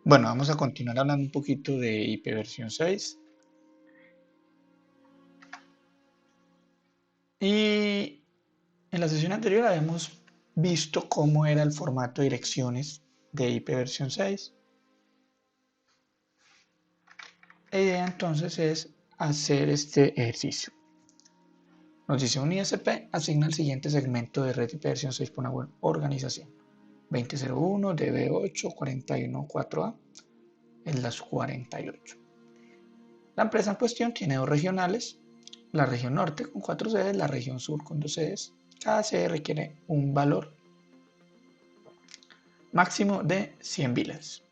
Bueno, vamos a continuar hablando un poquito de IP versión 6. Y en la sesión anterior habíamos visto cómo era el formato de direcciones de IP versión 6. La idea entonces es hacer este ejercicio. Nos dice un ISP asigna el siguiente segmento de red IP versión 6 por una organización. 2001, DB8, 414A, es las 48. La empresa en cuestión tiene dos regionales, la región norte con 4 sedes, la región sur con 2 sedes. Cada sede requiere un valor máximo de 100 vilas.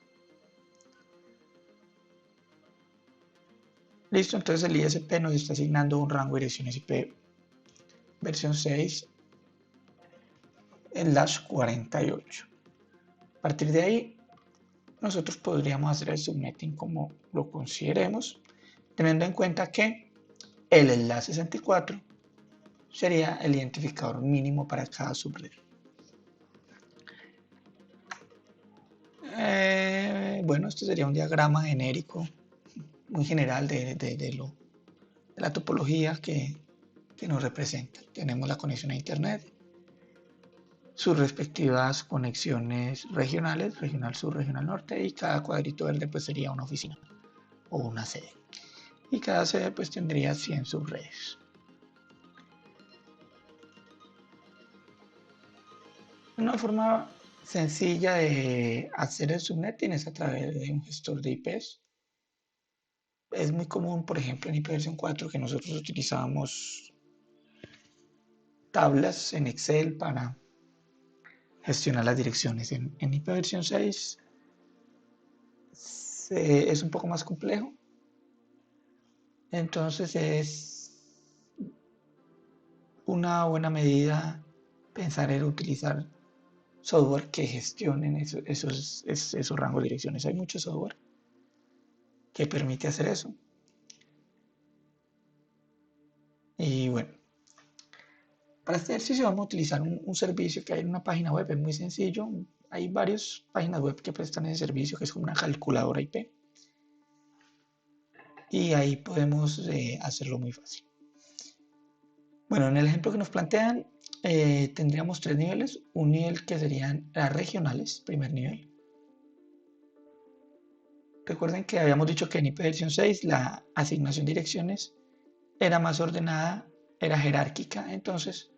Listo, entonces el ISP nos está asignando un rango de direcciones IP versión 6 en las 48. A partir de ahí, nosotros podríamos hacer el subnetting como lo consideremos, teniendo en cuenta que el enlace 64 sería el identificador mínimo para cada subred. Bueno, este sería un diagrama genérico, muy general de la topología que nos representa. Tenemos la conexión a Internet, sus respectivas conexiones regionales, regional sur, regional norte, y cada cuadrito verde pues sería una oficina o una sede. Y cada sede pues tendría 100 subredes. Una forma sencilla de hacer el subnetting es a través de un gestor de IPs. Es muy común, por ejemplo, en IP versión 4 que nosotros utilizábamos tablas en Excel para gestionar las direcciones. En IP versión 6 es un poco más complejo. Entonces es una buena medida pensar en utilizar software que gestionen esos rangos de direcciones. Hay mucho software que permite hacer eso. Y bueno, para este ejercicio vamos a utilizar un servicio que hay en una página web, es muy sencillo. Hay varias páginas web que prestan ese servicio, que es como una calculadora IP. Y ahí podemos hacerlo muy fácil. Bueno, en el ejemplo que nos plantean, tendríamos tres niveles. Un nivel que serían las regionales, primer nivel. Recuerden que habíamos dicho que en IP versión 6 la asignación de direcciones era más ordenada, era jerárquica. Entonces,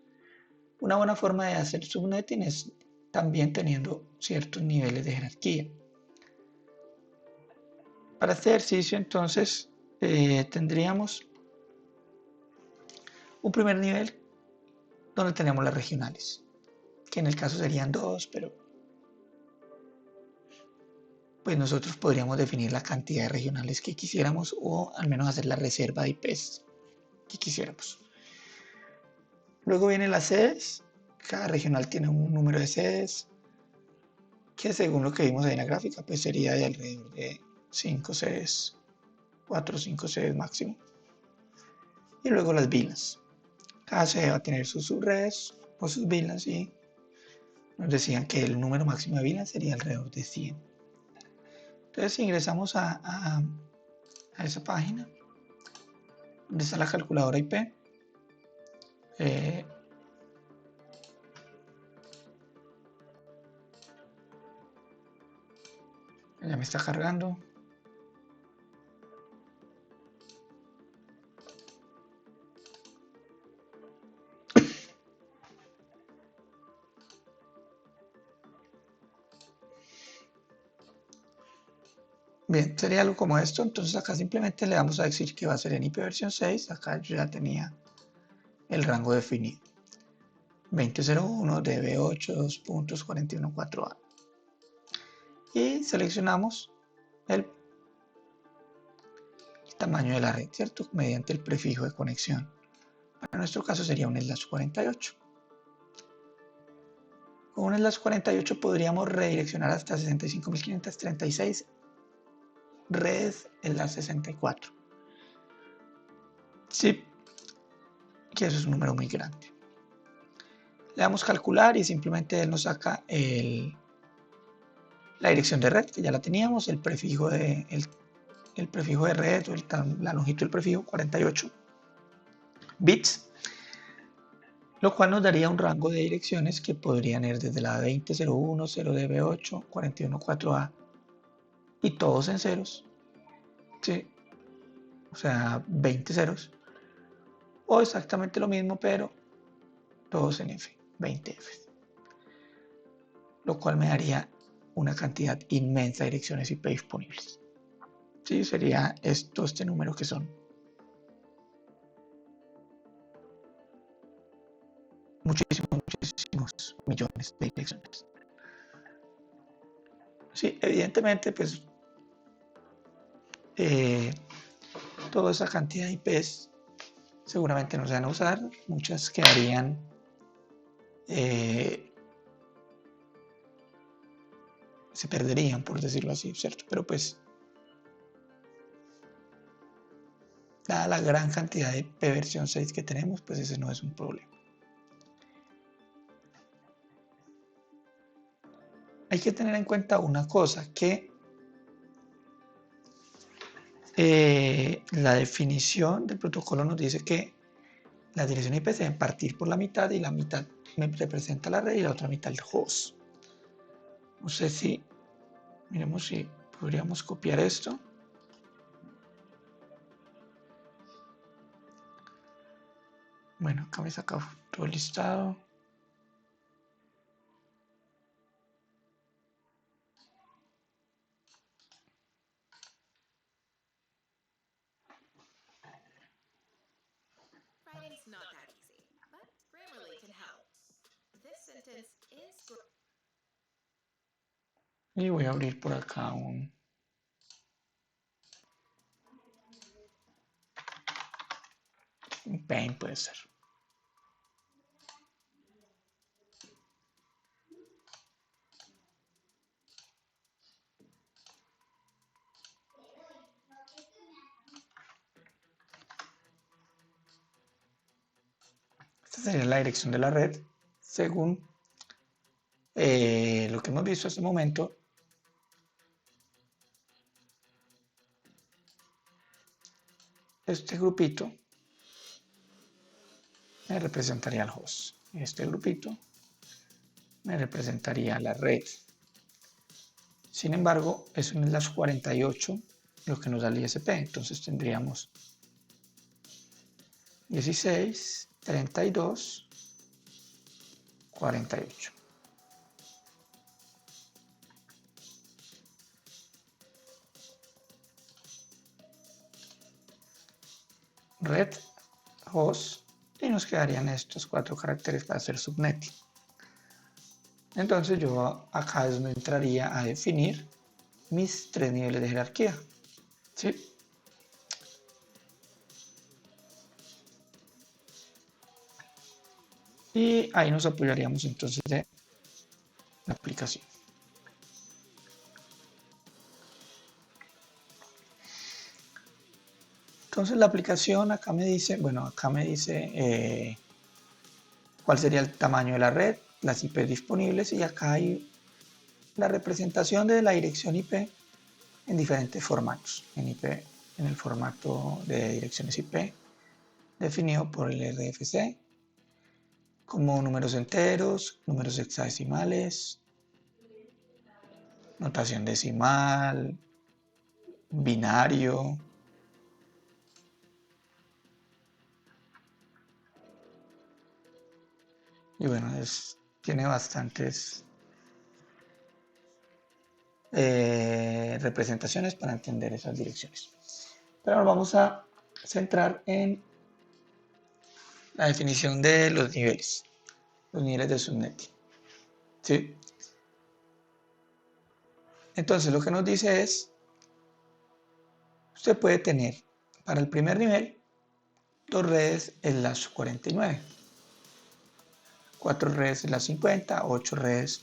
una buena forma de hacer subnetting es también teniendo ciertos niveles de jerarquía. Para este ejercicio, entonces, tendríamos un primer nivel donde tenemos las regionales, que en el caso serían dos, pero pues nosotros podríamos definir la cantidad de regionales que quisiéramos o al menos hacer la reserva de IPs que quisiéramos. Luego vienen las sedes. Cada regional tiene un número de sedes que según lo que vimos ahí en la gráfica pues sería de alrededor de 5 sedes, 4 o 5 sedes máximo. Y luego las VLANs. Cada sede va a tener sus subredes o sus VLANs y nos decían que el número máximo de VLANs sería alrededor de 100. Entonces si ingresamos a esa página donde está la calculadora IP, ya me está cargando. Bien, sería algo como esto. Entonces acá simplemente le vamos a decir que va a ser en IP versión 6. Acá yo ya tenía el rango definido. 2001 DB8 2.414A. Y seleccionamos el tamaño de la red, ¿cierto? Mediante el prefijo de conexión. Para nuestro caso sería un slash 48. Con un slash 48 podríamos redireccionar hasta 65.536 redes en la 64. Sí, que eso es un número muy grande. Le damos calcular y simplemente él nos saca La dirección de red, que ya la teníamos, el prefijo de red, o la longitud del prefijo, 48 bits, lo cual nos daría un rango de direcciones que podrían ir desde la 2001, 0DB8, 414A, y todos en ceros, ¿sí? O sea, 20 ceros, o exactamente lo mismo, pero todos en F, 20 F, lo cual me daría una cantidad inmensa de direcciones IP disponibles. Sí, sería este número que son muchísimos millones de direcciones. Sí, evidentemente, pues toda esa cantidad de IPs seguramente no se van a usar, muchas quedarían se perderían, por decirlo así, ¿cierto? Pero pues, dada la gran cantidad de IP versión 6 que tenemos, pues ese no es un problema. Hay que tener en cuenta una cosa, que la definición del protocolo nos dice que las direcciones IP se deben partir por la mitad, y la mitad me representa la red y la otra mitad el host. No sé si, miremos si podríamos copiar esto. Bueno, acá me saca todo el listado. Y voy a abrir por acá un Paint, puede ser. Esta sería la dirección de la red según lo que hemos visto hasta el momento. Este grupito me representaría el host. Este grupito me representaría la red. Sin embargo, eso no es las 48 lo que nos da el ISP. Entonces tendríamos 16, 32, 48. Red, host, y nos quedarían estos 4 caracteres para hacer subnetting. Entonces yo acá es donde entraría a definir mis 3 niveles de jerarquía. ¿Sí? Y ahí nos apoyaríamos entonces de la aplicación. Entonces la aplicación acá me dice, cuál sería el tamaño de la red, las IP disponibles, y acá hay la representación de la dirección IP en diferentes formatos. En el formato de direcciones IP definido por el RFC, como números enteros, números hexadecimales, notación decimal, binario. Y bueno, tiene bastantes representaciones para entender esas direcciones. Pero ahora vamos a centrar en la definición de los niveles de subnetting. ¿Sí? Entonces lo que nos dice es, usted puede tener para el primer nivel 2 redes en las 49, 4 redes en las 50, 8 redes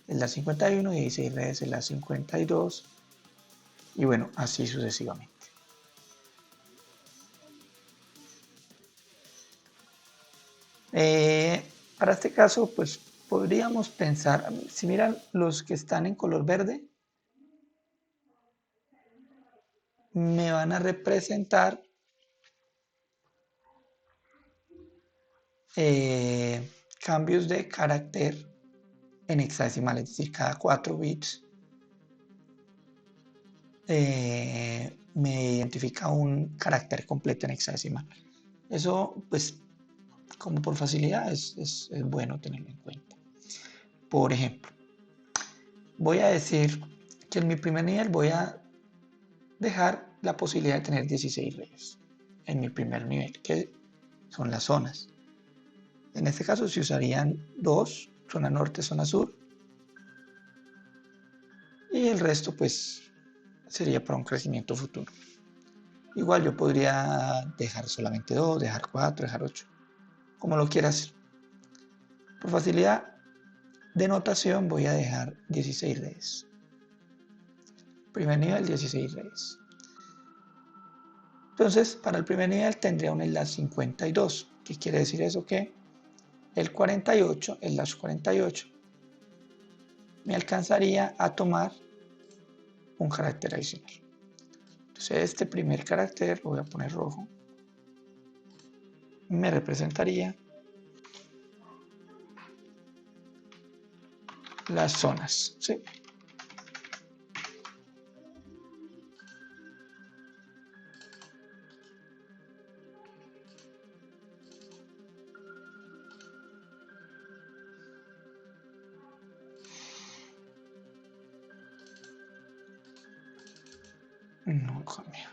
en las 51 y 16 redes en las 52, y bueno, así sucesivamente. Para este caso, pues podríamos pensar, si miran los que están en color verde, me van a representar cambios de carácter en hexadecimal, es decir, cada 4 bits me identifica un carácter completo en hexadecimal. Eso, pues, como por facilidad, es bueno tenerlo en cuenta. Por ejemplo, voy a decir que en mi primer nivel voy a dejar la posibilidad de tener 16 redes en mi primer nivel, que son las zonas. En este caso se usarían dos, zona norte, zona sur, y el resto pues sería para un crecimiento futuro. Igual yo podría dejar solamente 2, dejar 4, dejar 8, como lo quiera hacer. Por facilidad de notación voy a dejar 16 redes. Primer nivel, 16 redes. Entonces, para el primer nivel tendría un slash 52. ¿Qué quiere decir eso? Que el 48, el slash 48, me alcanzaría a tomar un carácter adicional. Entonces, este primer carácter, lo voy a poner rojo, me representaría las zonas, ¿sí? No cambia.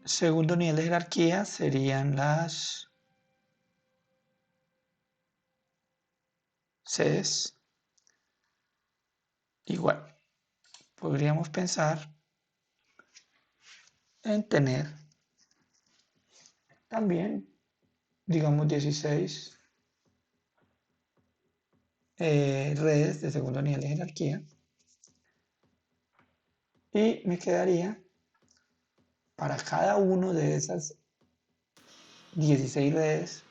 Segundo nivel de jerarquía serían las sedes. Igual, podríamos pensar en tener también, digamos, 16 redes de segundo nivel de jerarquía. Y me quedaría para cada uno de esas 16 redes,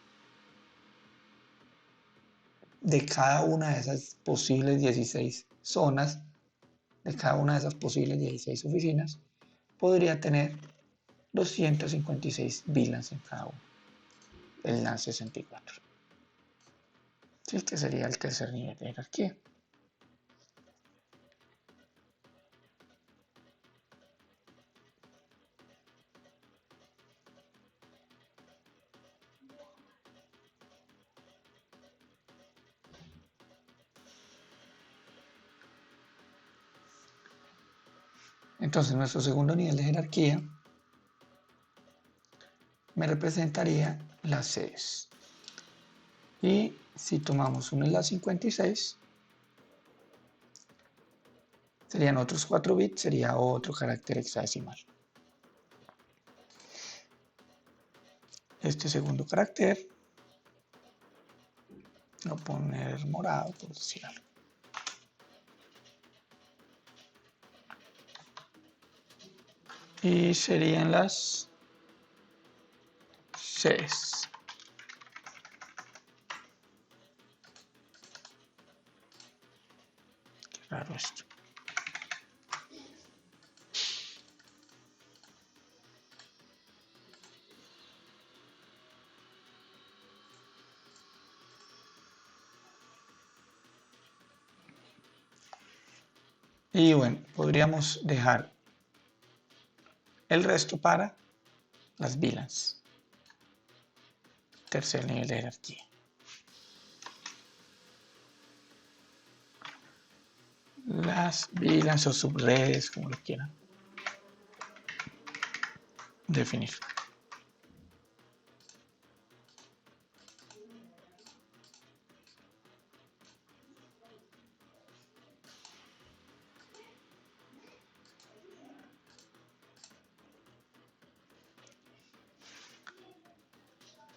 de cada una de esas posibles 16 zonas, de cada una de esas posibles 16 oficinas, podría tener 256 VLANs en cada uno, el LAN 64. Sí, que sería el tercer nivel de jerarquía. Entonces, nuestro segundo nivel de jerarquía me representaría las sedes. Y si tomamos un enlace 56, serían otros 4 bits, sería otro carácter hexadecimal. Este segundo carácter lo voy a poner morado, por decir algo. Y serían las sedes. Qué raro esto. Y bueno, podríamos dejar el resto para las VLANs. Tercer nivel de jerarquía. Las VLANs o subredes, como lo quieran definir.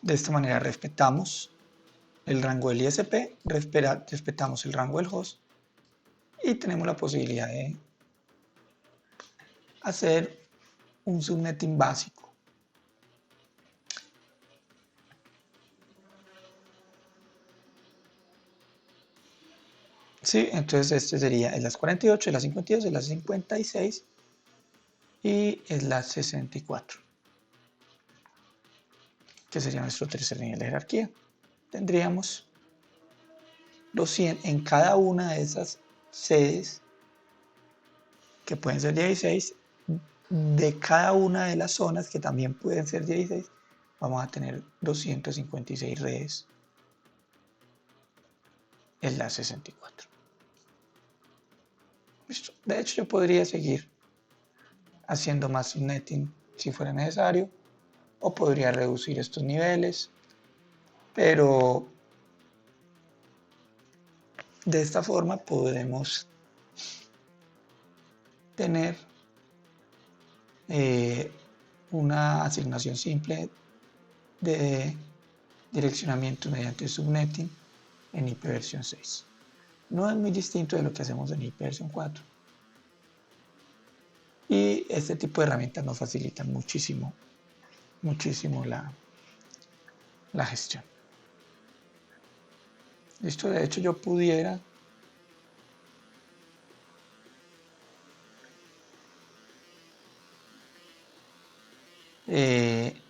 De esta manera respetamos el rango del ISP, respetamos el rango del host y tenemos la posibilidad de hacer un subnetting básico. Sí, entonces este sería el las 48, el las 52, el las 56 y el las 64, que sería nuestro tercer nivel de jerarquía. Tendríamos 200 en cada una de esas sedes, que pueden ser 16, de cada una de las zonas, que también pueden ser 16, vamos a tener 256 redes en la 64. ¿Listo? De hecho, yo podría seguir haciendo más subnetting si fuera necesario, o podría reducir estos niveles, pero de esta forma podremos tener una asignación simple de direccionamiento mediante subnetting en IP versión 6. No es muy distinto de lo que hacemos en IP versión 4. Y este tipo de herramientas nos facilitan muchísimo, muchísimo la gestión. Listo, de hecho yo pudiera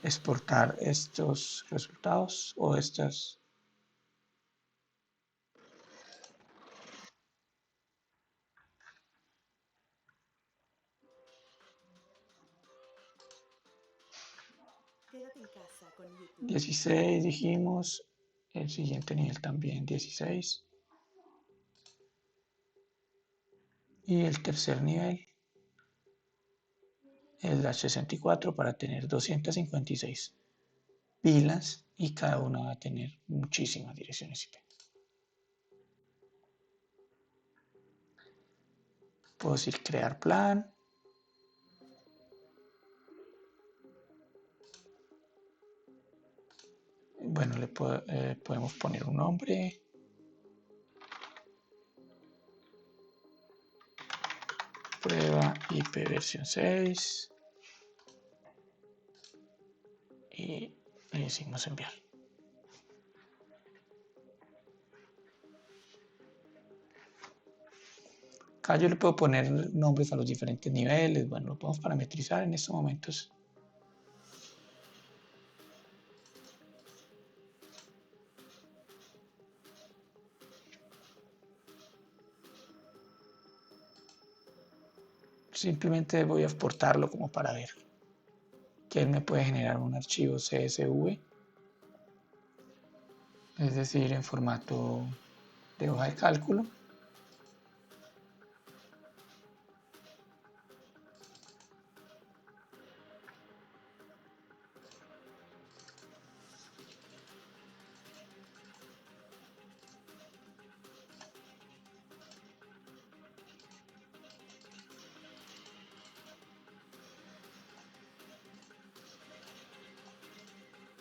exportar estos resultados o estas. Quédate en casa con YouTube. 16 dijimos, el siguiente nivel también 16. Y el tercer nivel es la 64 para tener 256 pilas y cada una va a tener muchísimas direcciones IP. Puedo decir crear plan. Bueno, podemos poner un nombre. Prueba IP versión 6. Y le decimos enviar. Acá yo le puedo poner nombres a los diferentes niveles. Bueno, lo podemos parametrizar en estos momentos. Simplemente voy a exportarlo como para ver que él me puede generar un archivo CSV, es decir, en formato de hoja de cálculo.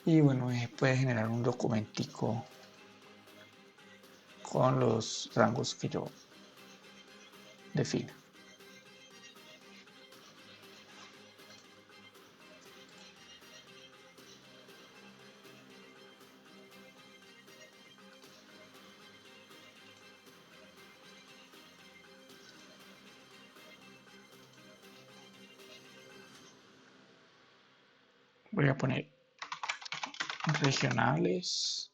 Y bueno, puede generar un documentico con los rangos que yo defina. Voy a poner regionales,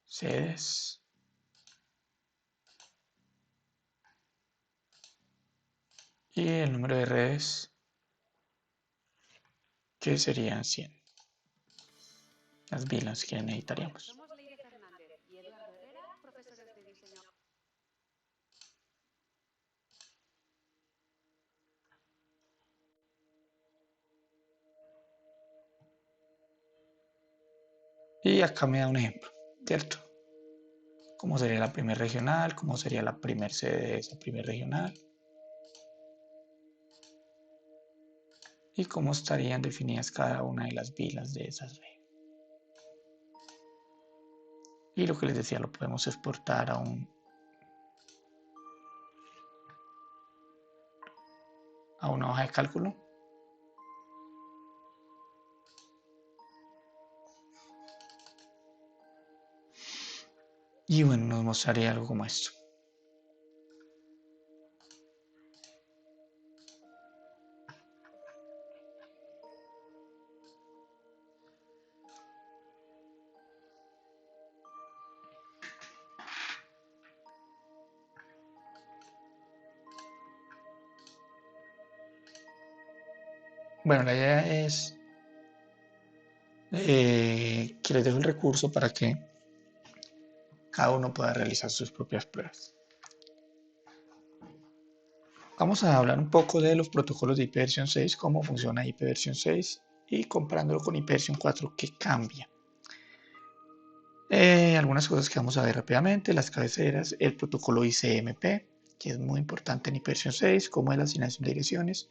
sedes, y el número de redes, que serían 100. Las VLANs que necesitaríamos. Somos Leire Fernández y Eduardo Herrera, profesores de diseño. Y acá me da un ejemplo, ¿cierto? Cómo sería la primer regional, cómo sería la primer sede de esa primer regional. y cómo estarían definidas cada una de las vilas de esas redes. Y lo que les decía, lo podemos exportar a una hoja de cálculo. Y bueno, nos mostraría algo como esto. Bueno, la idea es que les dejo el recurso para que cada uno pueda realizar sus propias pruebas. Vamos a hablar un poco de los protocolos de ipv 6, cómo funciona ipv 6 y comparándolo con ipv 4, qué cambia. Algunas cosas que vamos a ver rápidamente, las cabeceras, el protocolo ICMP, que es muy importante en ipv 6, cómo es la asignación de direcciones,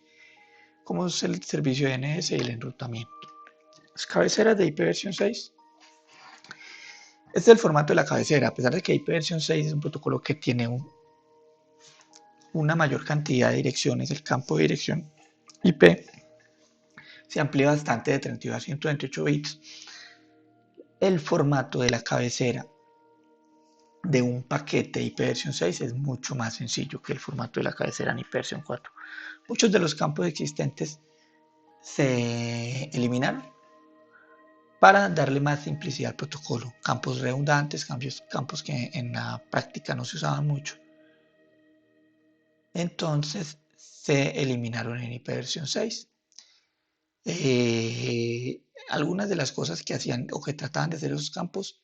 cómo es el servicio de DNS y el enrutamiento. Las cabeceras de ipv 6. Este es el formato de la cabecera, a pesar de que ipv 6 es un protocolo que tiene una mayor cantidad de direcciones, el campo de dirección IP se amplía bastante de 32 a 128 bits. El formato de la cabecera de un paquete ipv 6 es mucho más sencillo que el formato de la cabecera en ipv 4. Muchos de los campos existentes se eliminaron para darle más simplicidad al protocolo. Campos redundantes, campos que en la práctica no se usaban mucho. Entonces se eliminaron en ipv 6. Algunas de las cosas que hacían o que trataban de hacer los campos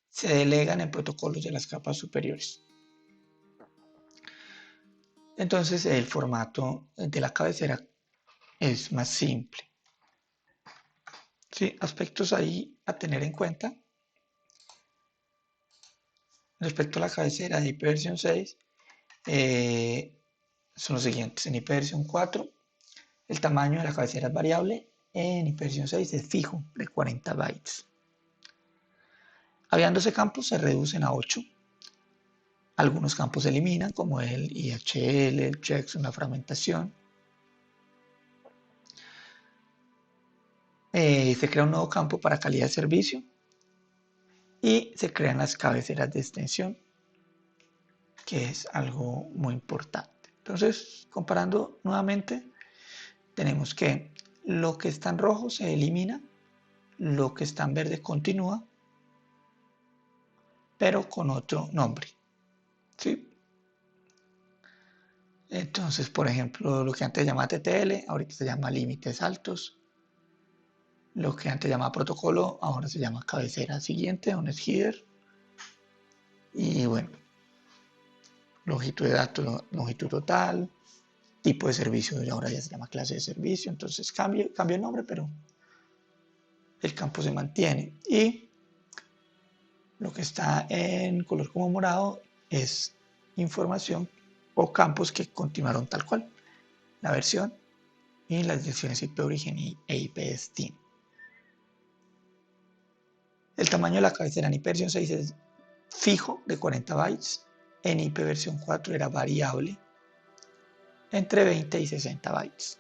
se delegan en protocolos de las capas superiores. Entonces el formato de la cabecera es más simple. Sí, aspectos ahí a tener en cuenta. Respecto a la cabecera de ipv 6, son los siguientes. En ipv 4, el tamaño de la cabecera es variable. En ipv 6 es fijo, de 40 bytes. Habían 12 campos, se reducen a 8. Algunos campos se eliminan, como el IHL, el checksum, la fragmentación. Se crea un nuevo campo para calidad de servicio y se crean las cabeceras de extensión, que es algo muy importante. Entonces, comparando nuevamente, tenemos que lo que está en rojo se elimina, lo que está en verde continúa, pero con otro nombre. ¿Sí? Entonces, por ejemplo, lo que antes se llamaba TTL, ahorita se llama límites altos. Lo que antes se llamaba protocolo, ahora se llama cabecera siguiente, un header. Y bueno, longitud de datos, longitud total, tipo de servicio, ahora ya se llama clase de servicio. Entonces cambia el nombre, pero el campo se mantiene. Y lo que está en color como morado es información o campos que continuaron tal cual. La versión y las direcciones IP origen e IP destino. El tamaño de la cabecera en ipv 6 es fijo de 40 bytes. En ipv 4 era variable entre 20 y 60 bytes.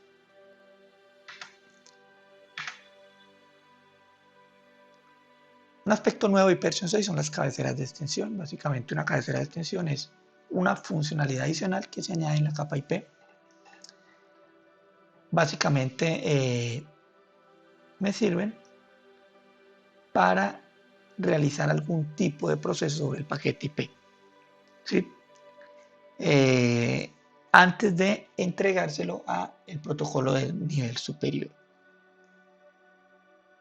Un aspecto nuevo de ipv 6 son las cabeceras de extensión. Básicamente una cabecera de extensión es una funcionalidad adicional que se añade en la capa IP. Básicamente me sirven para realizar algún tipo de proceso sobre el paquete IP. ¿Sí? Antes de entregárselo a el protocolo del nivel superior.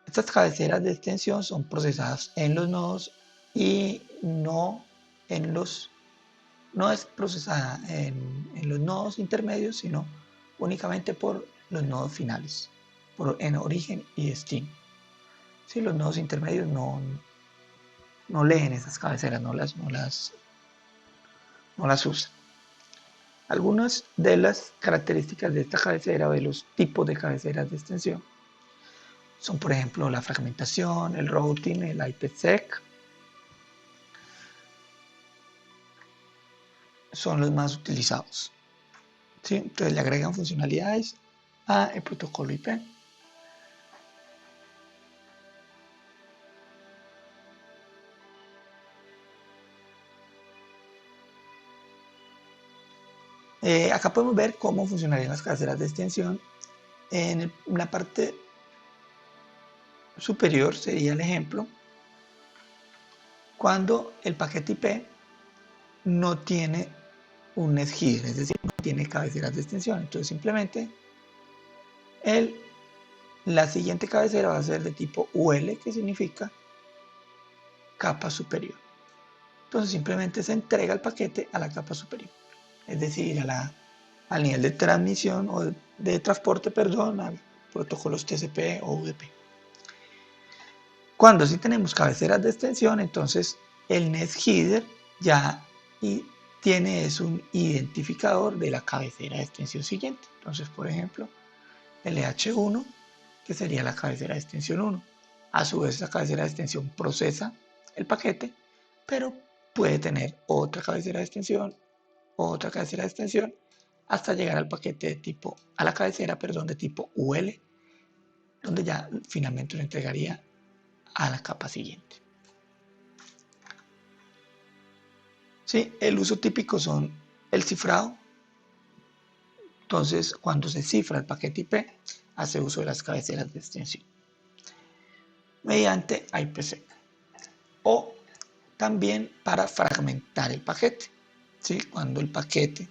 Estas cabeceras de extensión son procesadas en los nodos y no es procesada en los nodos intermedios, sino únicamente por los nodos finales, en origen y destino. Sí, los nodos intermedios no leen esas cabeceras, no las usan. Algunas de las características de esta cabecera o de los tipos de cabeceras de extensión son, por ejemplo, la fragmentación, el routing, el IPsec. Son los más utilizados. ¿Sí? Entonces le agregan funcionalidades a el protocolo IP. Acá podemos ver cómo funcionarían las cabeceras de extensión. En la parte superior sería el ejemplo cuando el paquete IP no tiene un NetHeader, es decir, no tiene cabeceras de extensión. Entonces simplemente la siguiente cabecera va a ser de tipo UL, que significa capa superior. Entonces simplemente se entrega el paquete a la capa superior, es decir, al nivel de transmisión o de transporte, perdón, a protocolos TCP o UDP. Cuando sí tenemos cabeceras de extensión, entonces el NetHeader ya tiene un identificador de la cabecera de extensión siguiente. Entonces, por ejemplo, LH1, que sería la cabecera de extensión 1. A su vez, la cabecera de extensión procesa el paquete, pero puede tener otra cabecera de extensión, hasta llegar al paquete de tipo, a la cabecera, perdón, de tipo UL, donde ya finalmente lo entregaría a la capa siguiente. Sí, el uso típico son el cifrado. Entonces, cuando se cifra el paquete IP, hace uso de las cabeceras de extensión mediante IPsec. O también para fragmentar el paquete. ¿Sí? Cuando el paquete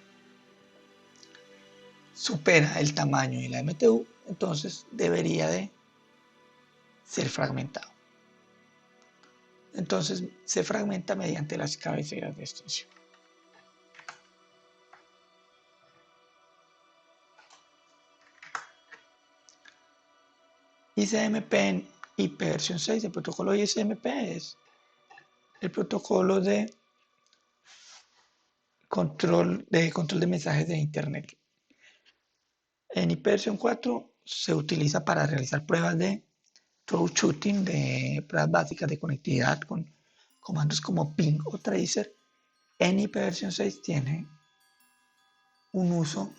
supera el tamaño de la MTU, entonces debería de ser fragmentado. Entonces se fragmenta mediante las cabeceras de extensión. ICMP en IP versión 6, el protocolo ICMP es el protocolo de control de mensajes de Internet. En IP versión 4 se utiliza para realizar pruebas de troubleshooting, de pruebas básicas de conectividad con comandos como ping o tracer. En IP versión 6 tiene un uso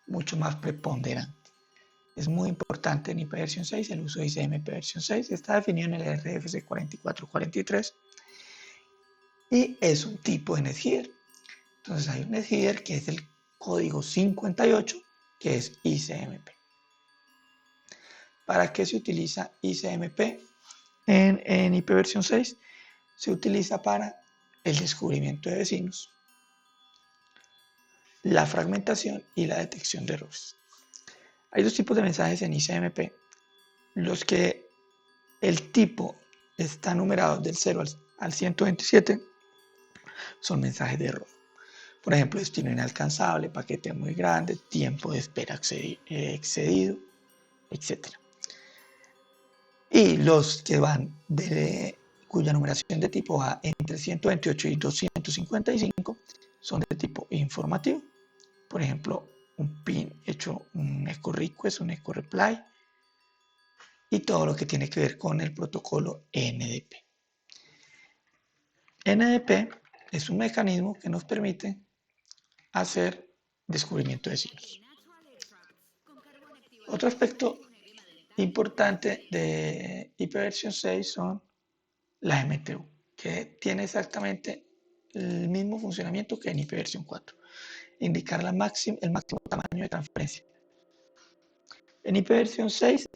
mucho más preponderante. Es muy importante en IP versión 6 el uso de ICMP versión 6. Está definido en el RFC 4443 y es un tipo de NetHeader. Entonces hay un NetHeader que es el código 58, que es ICMP. ¿Para qué se utiliza ICMP en IP versión 6? Se utiliza para el descubrimiento de vecinos, la fragmentación y la detección de errores. Hay dos tipos de mensajes en ICMP. Los que el tipo está numerado del 0 al 127 son mensajes de error. Por ejemplo, destino inalcanzable, paquete muy grande, tiempo de espera excedido, etc. Y los que van cuya numeración de tipo va entre 128 y 255 son de tipo informativo. Por ejemplo, un PIN hecho un echo request, un echo reply y todo lo que tiene que ver con el protocolo NDP. NDP es un mecanismo que nos permite hacer descubrimiento de signos. Otro aspecto importante de IP versión 6 son la MTU, que tiene exactamente el mismo funcionamiento que en IP versión 4, indicar el máximo tamaño de transferencia. En IP versión 6,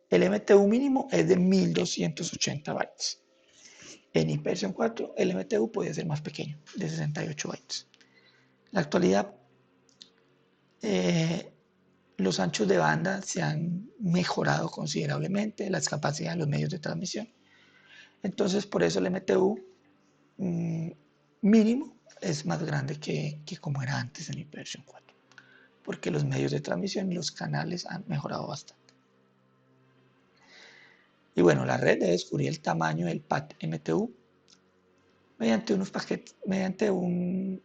el MTU mínimo es de 1280 bytes. En IP versión 4, el MTU puede ser más pequeño, de 68 bytes. En la actualidad, los anchos de banda se han mejorado considerablemente, las capacidades de los medios de transmisión. Entonces, por eso el MTU mínimo es más grande que como era antes en IP versión 4, porque los medios de transmisión y los canales han mejorado bastante. Y bueno, la red debe descubrir el tamaño del pad MTU mediante unos paquetes, mediante un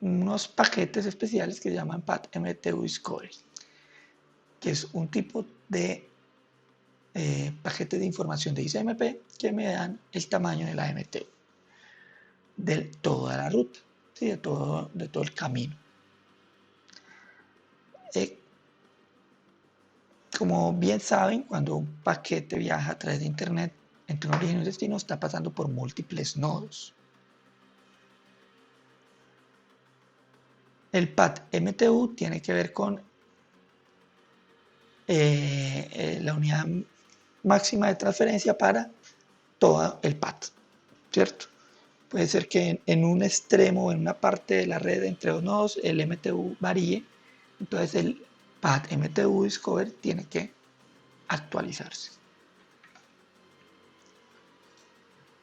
unos paquetes especiales que se llaman PAT-MTU Discovery, que es un tipo de paquete de información de ICMP que me dan el tamaño de la MTU de toda la ruta, ¿sí? de todo el camino. Como bien saben, cuando un paquete viaja a través de Internet entre un origen y un destino, está pasando por múltiples nodos. El PAT-MTU tiene que ver con la unidad máxima de transferencia para todo el PAT, ¿cierto? Puede ser que en un extremo, en una parte de la red entre dos nodos, el MTU varíe, entonces el PAT-MTU Discover tiene que actualizarse.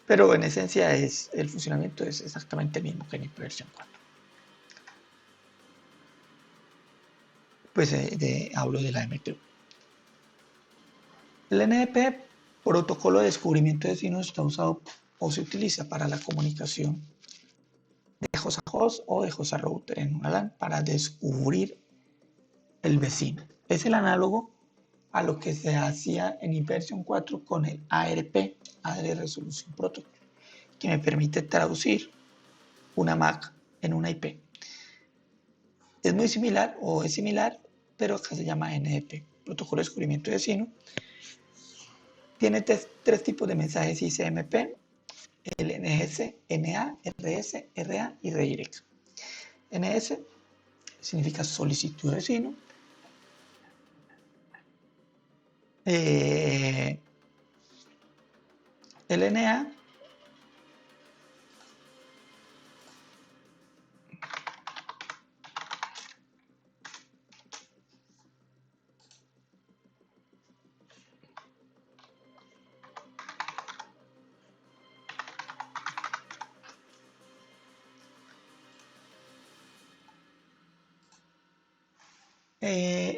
Pero en esencia el funcionamiento es exactamente el mismo que en versión 4. Pues hablo de la MTU. El NDP, protocolo de descubrimiento de destinos, está usado o se utiliza para la comunicación de host a host o de host a router en una LAN para descubrir el vecino. Es el análogo a lo que se hacía en Inversion 4 con el ARP, Address Resolution Protocol, que me permite traducir una MAC en una IP. Es muy similar o es similar, pero acá se llama NDP, protocolo de descubrimiento de vecino. Tiene tres tipos de mensajes ICMP, el NS, NA, RS, RA y redirect. NS significa solicitud de vecino. El NA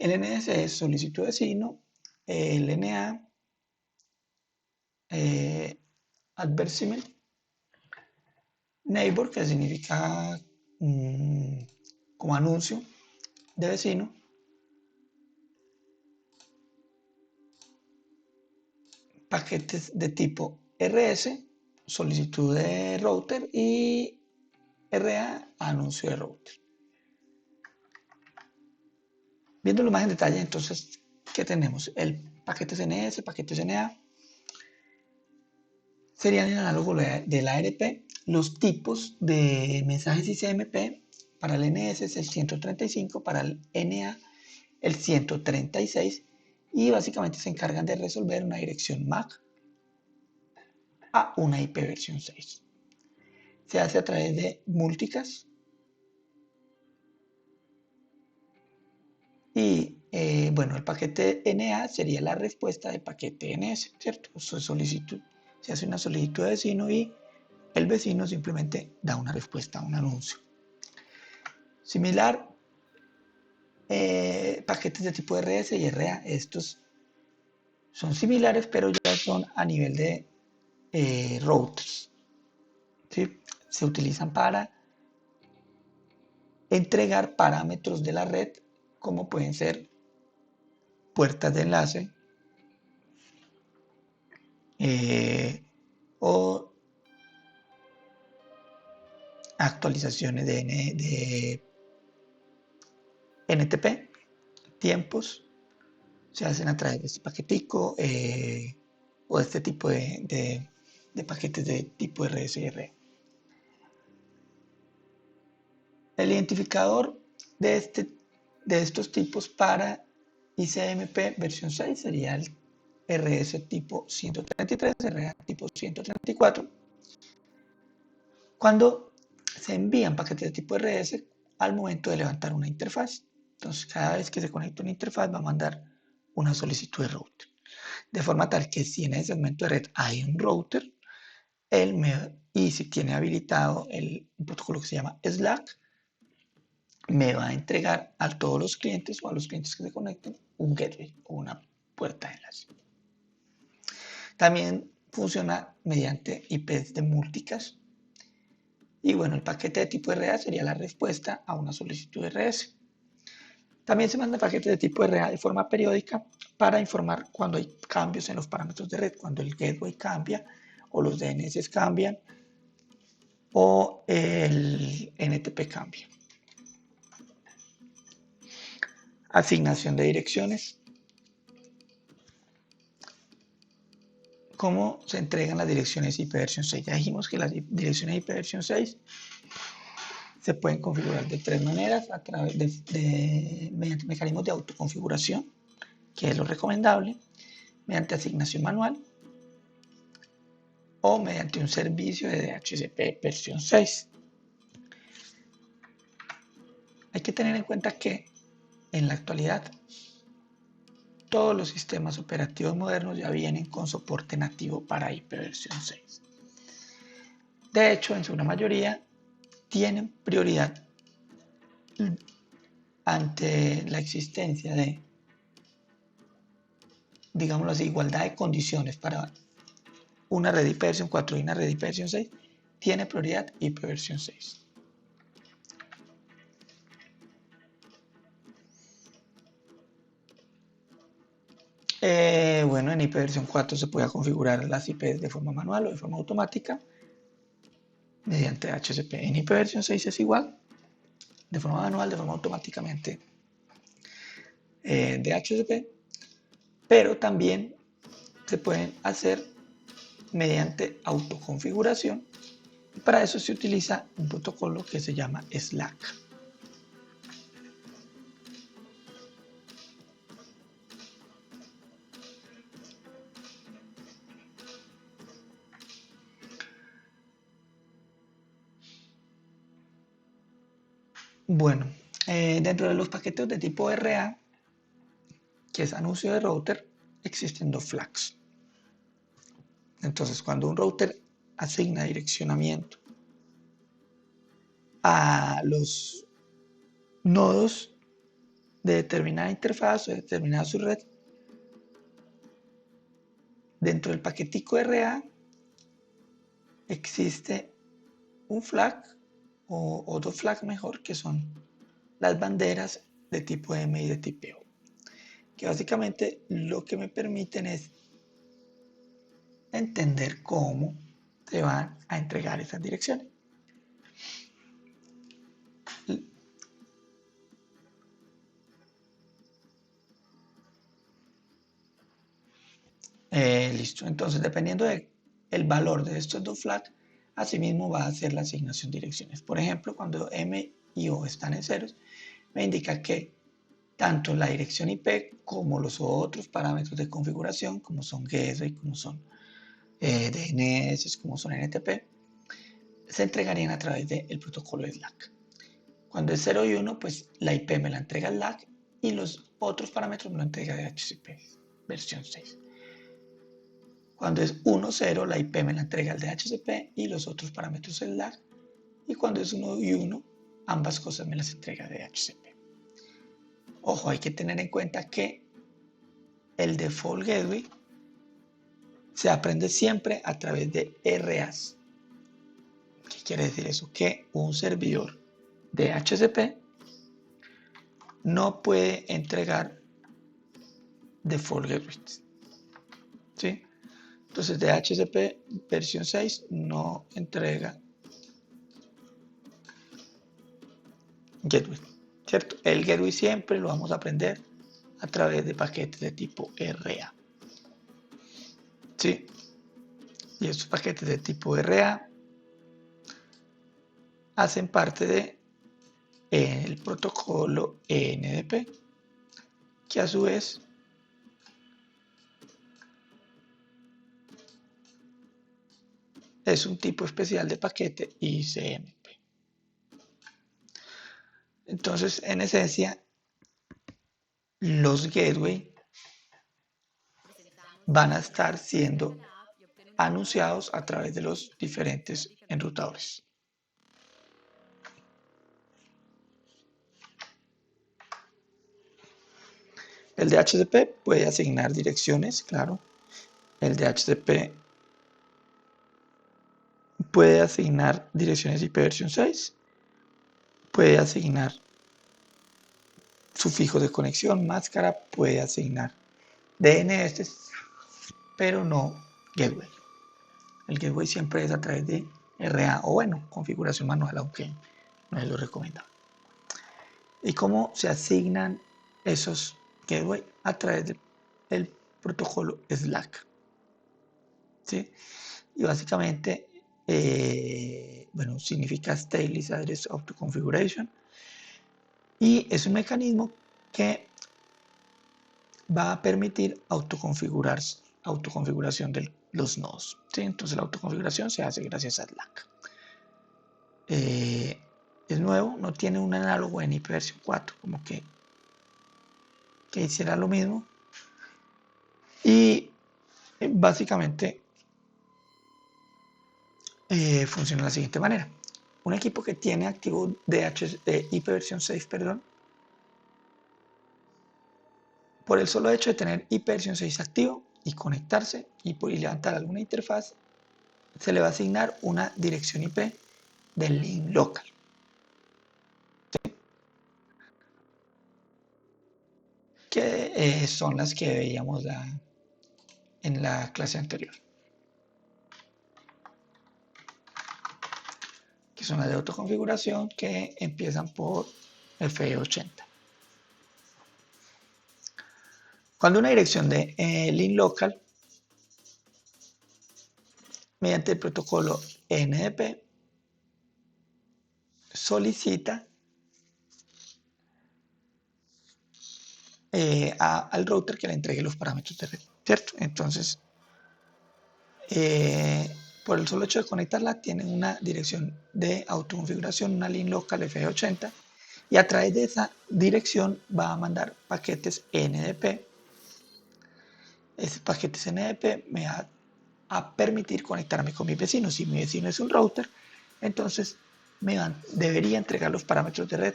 el NS es solicitud de vecino, el NA advertisement neighbor, que significa como anuncio de vecino, paquetes de tipo RS, solicitud de router, y RA, anuncio de router. Viéndolo más en detalle, entonces, ¿qué tenemos? El paquete CNS, paquete CNA, serían el análogo del ARP. Los tipos de mensajes ICMP para el NS es el 135, para el NA el 136, y básicamente se encargan de resolver una dirección MAC a una IP versión 6. Se hace a través de multicast y bueno, el paquete NA sería la respuesta del paquete NS, ¿cierto? Su solicitud. Se hace una solicitud de vecino y el vecino simplemente da una respuesta a un anuncio. Similar, paquetes de tipo RS y RA, estos son similares, pero ya son a nivel de routers, ¿sí? Se utilizan para entregar parámetros de la red, como pueden ser puertas de enlace o actualizaciones de NTP, tiempos, se hacen a través de este paquetico o este tipo de paquetes de tipo RSR. El identificador de estos tipos para ICMP versión 6 sería el RS tipo 133, RA tipo 134. Cuando se envían paquetes de tipo RS al momento de levantar una interfaz. Entonces, cada vez que se conecta una interfaz va a mandar una solicitud de router. De forma tal que si en ese segmento de red hay un router, y si tiene habilitado un protocolo que se llama Slack, me va a entregar a todos los clientes o a los clientes que se conecten un gateway o una puerta de enlace. También funciona mediante IPs de multicast. Y bueno, el paquete de tipo RA sería la respuesta a una solicitud de RS. También se mandan paquetes de tipo RA de forma periódica para informar cuando hay cambios en los parámetros de red, cuando el gateway cambia o los DNS cambian o el NTP cambia. Asignación de direcciones. ¿Cómo se entregan las direcciones IP versión 6? Ya dijimos que las direcciones IP versión 6 se pueden configurar de tres maneras, a través mediante mecanismos de autoconfiguración, que es lo recomendable, mediante asignación manual o mediante un servicio de DHCP versión 6. Hay que tener en cuenta que en la actualidad todos los sistemas operativos modernos ya vienen con soporte nativo para IP versión 6. De hecho, en su gran mayoría tienen prioridad ante la existencia de, digámoslo así, igualdad de condiciones para una red IP versión 4 y una red IP versión 6, tiene prioridad IP versión 6. Bueno, en IP versión 4 se puede configurar las IPs de forma manual o de forma automática mediante DHCP. En IP versión 6 es igual, de forma manual, de forma automáticamente DHCP, pero también se pueden hacer mediante autoconfiguración y para eso se utiliza un protocolo que se llama SLAAC. Bueno, dentro de los paquetes de tipo RA, que es anuncio de router, existen dos flags. Entonces, cuando un router asigna direccionamiento a los nodos de determinada interfaz o de determinada subred, dentro del paquetico RA existe un flag o dos flags mejor, que son las banderas de tipo M y de tipo O, que básicamente lo que me permiten es entender cómo se van a entregar esas direcciones. Listo, entonces dependiendo del valor de estos dos flags, asimismo va a hacer la asignación de direcciones. Por ejemplo, cuando M y O están en ceros, me indica que tanto la dirección IP como los otros parámetros de configuración, como son gateway, como son DNS, como son NTP, se entregarían a través del protocolo SLAAC. Cuando es 0 y 1, pues la IP me la entrega el LAC y los otros parámetros me lo entrega DHCP versión 6. Cuando es 1, 0, la IP me la entrega el DHCP y los otros parámetros el LAC. Y cuando es 1 y 1, ambas cosas me las entrega DHCP. Ojo, hay que tener en cuenta que el default gateway se aprende siempre a través de RAs. ¿Qué quiere decir eso? Que un servidor DHCP no puede entregar default gateways. ¿Sí? Entonces DHCP versión 6 no entrega gateway, ¿cierto? El gateway siempre lo vamos a aprender a través de paquetes de tipo RA. ¿Sí? Y estos paquetes de tipo RA hacen parte de el protocolo NDP, que a su vez es un tipo especial de paquete ICMP. Entonces, en esencia, los gateway van a estar siendo anunciados a través de los diferentes enrutadores. El DHCP puede asignar direcciones, claro. El DHCP puede asignar direcciones IP versión 6, puede asignar sufijo de conexión, máscara, puede asignar DNS, pero no gateway. El gateway siempre es a través de RA o bueno, configuración manual, aunque no es lo recomendable. ¿Y cómo se asignan esos gateway? A través del protocolo Slack. ¿Sí? Y básicamente, bueno, significa Stateless Address Auto Configuration. Y es un mecanismo que va a permitir autoconfiguración de los nodos. ¿Sí? Entonces la autoconfiguración se hace gracias a Slack. Es nuevo, no tiene un análogo en IP versión 4, como que hiciera lo mismo. Y básicamente funciona de la siguiente manera. Un equipo que tiene activo IP versión 6, perdón, por el solo hecho de tener IP versión 6 activo y conectarse y levantar alguna interfaz, se le va a asignar una dirección IP del link local. ¿Sí? Que son las que veíamos en la clase anterior. Que son las de autoconfiguración que empiezan por F80. Cuando una dirección de link local, mediante el protocolo NDP, solicita al router que le entregue los parámetros de red, ¿cierto? Entonces, por el solo hecho de conectarla, tiene una dirección de autoconfiguración, una link local F80, y a través de esa dirección va a mandar paquetes NDP. Esos paquetes NDP me va a permitir conectarme con mis vecinos. Si mi vecino es un router, entonces debería entregar los parámetros de red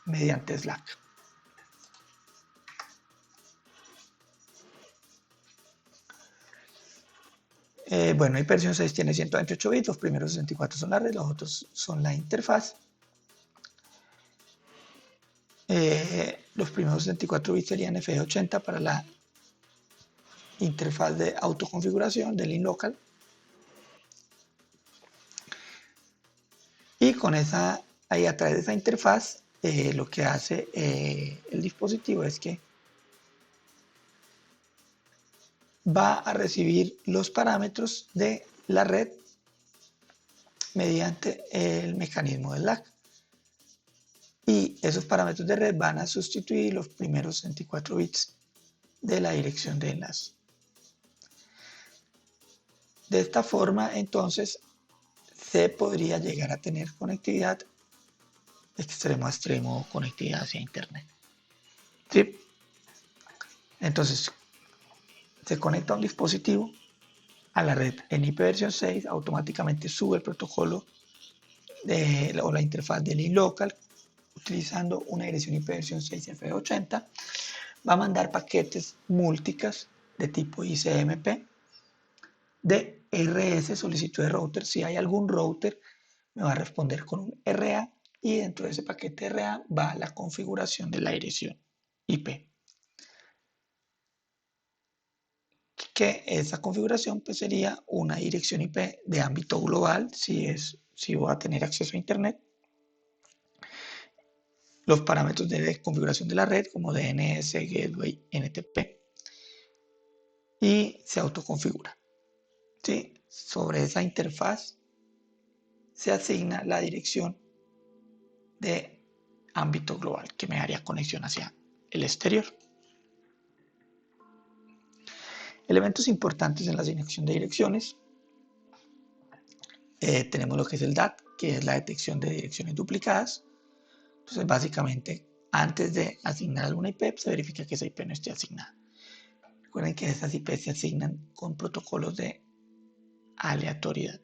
mediante Slack. Bueno, IP versión 6 tiene 128 bits, los primeros 64 son la red, los otros son la interfaz. Los primeros 64 bits serían F80 para la interfaz de autoconfiguración del link local. Y con esa, ahí a través de esa interfaz, lo que hace el dispositivo es que va a recibir los parámetros de la red mediante el mecanismo del LAC. Y esos parámetros de red van a sustituir los primeros 64 bits de la dirección de enlace. De esta forma, entonces, se podría llegar a tener conectividad extremo a extremo, conectividad hacia Internet. ¿Sí? Entonces, se conecta un dispositivo a la red en IP versión 6, automáticamente sube el protocolo o la interfaz de link local utilizando una dirección IP versión 6 F80, va a mandar paquetes multicast de tipo ICMP de RS, solicitud de router. Si hay algún router, me va a responder con un RA y dentro de ese paquete RA va la configuración de la dirección IP. Que esa configuración pues, sería una dirección IP de ámbito global si voy a tener acceso a Internet. Los parámetros de configuración de la red como DNS, Gateway, NTP y se autoconfigura. ¿Sí? Sobre esa interfaz se asigna la dirección de ámbito global que me daría conexión hacia el exterior. Elementos importantes en la asignación de direcciones. Tenemos lo que es el DAT, que es la detección de direcciones duplicadas. Entonces, básicamente, antes de asignar alguna IP, se verifica que esa IP no esté asignada. Recuerden que esas IP se asignan con protocolos de aleatoriedad.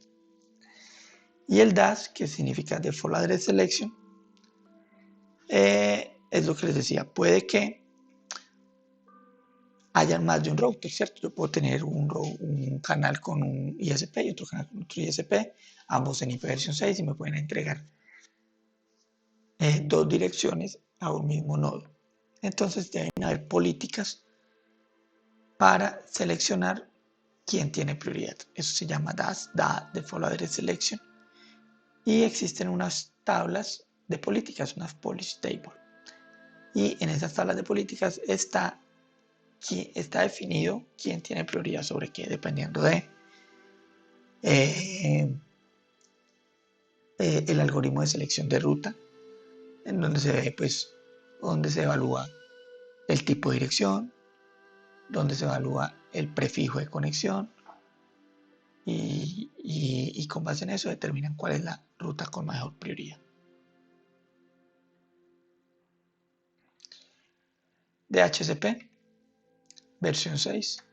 Y el DAS, que significa Default Address Selection, es lo que les decía. Puede que hayan más de un router, ¿cierto? Yo puedo tener un canal con un ISP y otro canal con otro ISP, ambos en IPv6 y me pueden entregar dos direcciones a un mismo nodo. Entonces deben haber políticas para seleccionar quién tiene prioridad. Eso se llama DAS, Default Address Selection. Y existen unas tablas de políticas, unas policy table. Y en esas tablas de políticas está definido quién tiene prioridad sobre qué, dependiendo de el algoritmo de selección de ruta, en donde se ve, pues, donde se evalúa el tipo de dirección, donde se evalúa el prefijo de conexión y con base en eso determinan cuál es la ruta con mayor prioridad. DHCP versión 6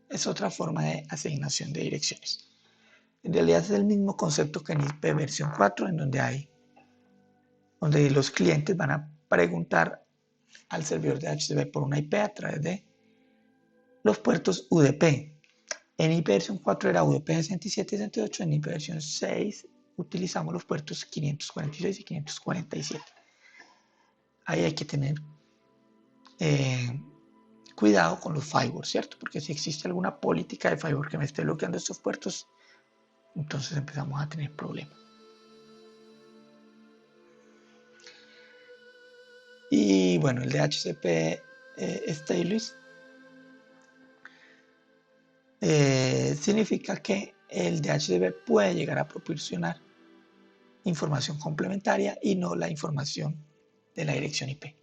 es otra forma de asignación de direcciones. En realidad es el mismo concepto que en IP versión 4, en donde los clientes van a preguntar al servidor de DHCP por una IP a través de los puertos UDP. En IP versión 4 era UDP 67 y 68, en IP versión 6 utilizamos los puertos 546 y 547. Ahí hay que tener cuidado con los firewalls, ¿cierto? Porque si existe alguna política de firewall que me esté bloqueando estos puertos, entonces empezamos a tener problemas. Y bueno, el DHCP stateless significa que el DHCP puede llegar a proporcionar información complementaria y no la información de la dirección IP.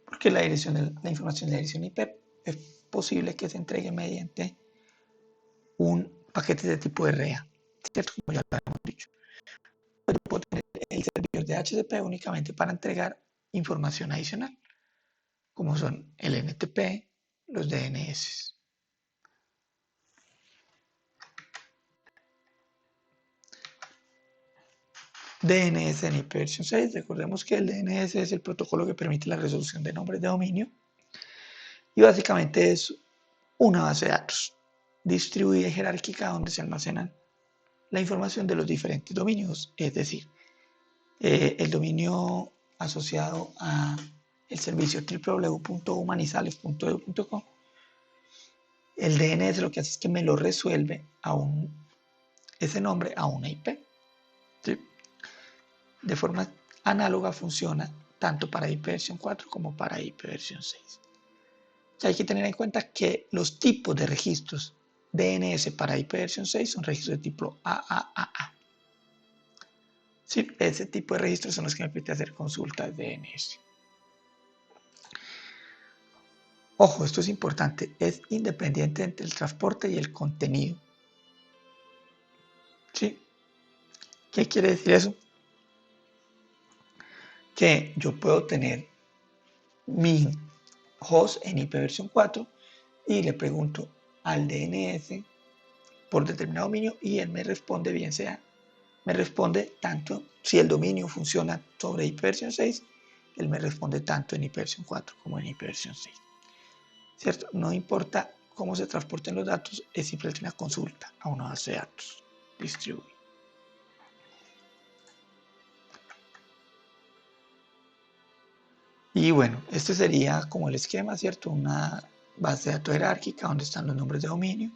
Porque la información de la dirección IP es posible que se entregue mediante un paquete de tipo RA, ¿cierto? Como ya lo hemos dicho. Pero puedo tener el servidor de DHCP únicamente para entregar información adicional, como son el NTP, los DNS. DNS en IP versión 6, recordemos que el DNS es el protocolo que permite la resolución de nombres de dominio y básicamente es una base de datos distribuida y jerárquica donde se almacenan la información de los diferentes dominios, es decir, el dominio asociado a el servicio www.humanizales.edu.co. El DNS lo que hace es que me lo resuelve ese nombre a una IP. ¿Sí? De forma análoga funciona tanto para IP versión 4 como para IP versión 6. O sea, hay que tener en cuenta que los tipos de registros DNS para IP versión 6 son registros de tipo AAAA. Sí, ese tipo de registros son los que me permiten hacer consultas DNS. Ojo, esto es importante, es independiente entre el transporte y el contenido. ¿Sí? ¿Qué quiere decir eso? Que yo puedo tener mi host en IP versión 4 y le pregunto al DNS por determinado dominio y él me responde, bien sea, me responde tanto, si el dominio funciona sobre IP versión 6, él me responde tanto en IP versión 4 como en IP versión 6. ¿Cierto? No importa cómo se transporten los datos, es simplemente una consulta a una base de datos distribuida. Y bueno, este sería como el esquema, ¿cierto? Una base de datos jerárquica donde están los nombres de dominio.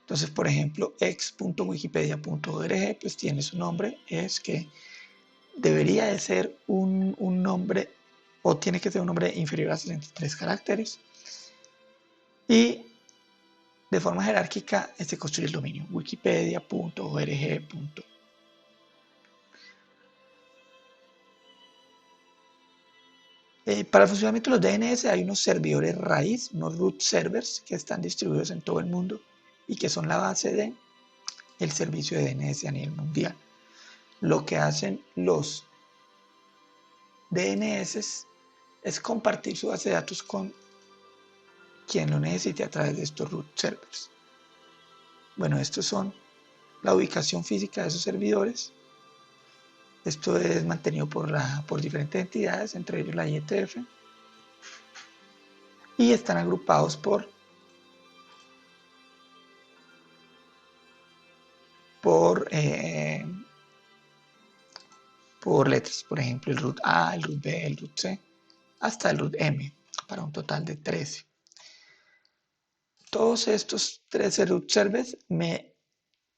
Entonces, por ejemplo, ex.wikipedia.org pues tiene su nombre, es que debería de ser un nombre o tiene que ser un nombre inferior a 63 caracteres. Y de forma jerárquica se construye el dominio wikipedia.org. Para el funcionamiento de los DNS hay unos servidores raíz, unos root servers que están distribuidos en todo el mundo y que son la base del servicio de DNS a nivel mundial. Lo que hacen los DNS es compartir su base de datos con quien lo necesite a través de estos root servers. Bueno, estos son la ubicación física de esos servidores. Esto es mantenido por diferentes entidades, entre ellos la IETF. y están agrupados por letras, por ejemplo, el root A, el root B, el root C, hasta el root M, para un total de 13. Todos estos 13 root servers me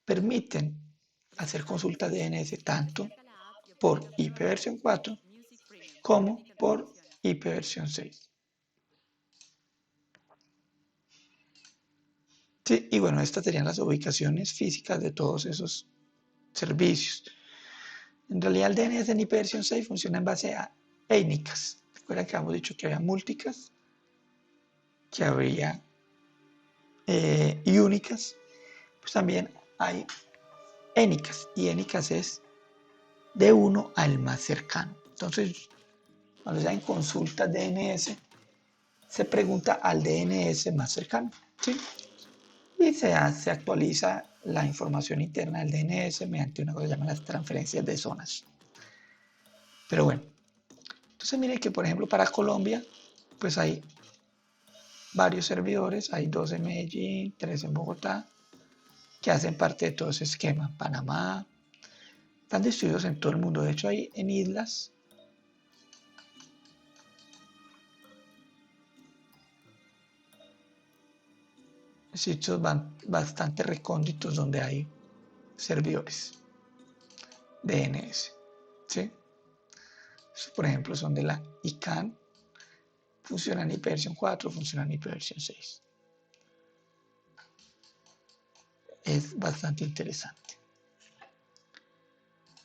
permiten hacer consultas de DNS tanto por IP versión 4 como por IP versión 6. Sí, y bueno, estas serían las ubicaciones físicas de todos esos servicios. En realidad el DNS en IP versión 6 funciona en base a étnicas. Recuerden que habíamos dicho que había múlticas, que había y únicas, pues también hay étnicas, y étnicas es de uno al más cercano. Entonces, cuando se en consultas DNS, se pregunta al DNS más cercano, ¿sí? Y se actualiza la información interna del DNS mediante una cosa que se llama las transferencias de zonas. Pero bueno, entonces miren que por ejemplo para Colombia, pues hay varios servidores, hay 2 en Medellín, 3 en Bogotá, que hacen parte de todo ese esquema. Panamá, están distribuidos en todo el mundo. De hecho, hay en islas sitios bastante recónditos donde hay servidores DNS. ¿Sí? Estos, por ejemplo, son de la ICANN, funcionan IP versión 4, funcionan IP versión 6. Es bastante interesante.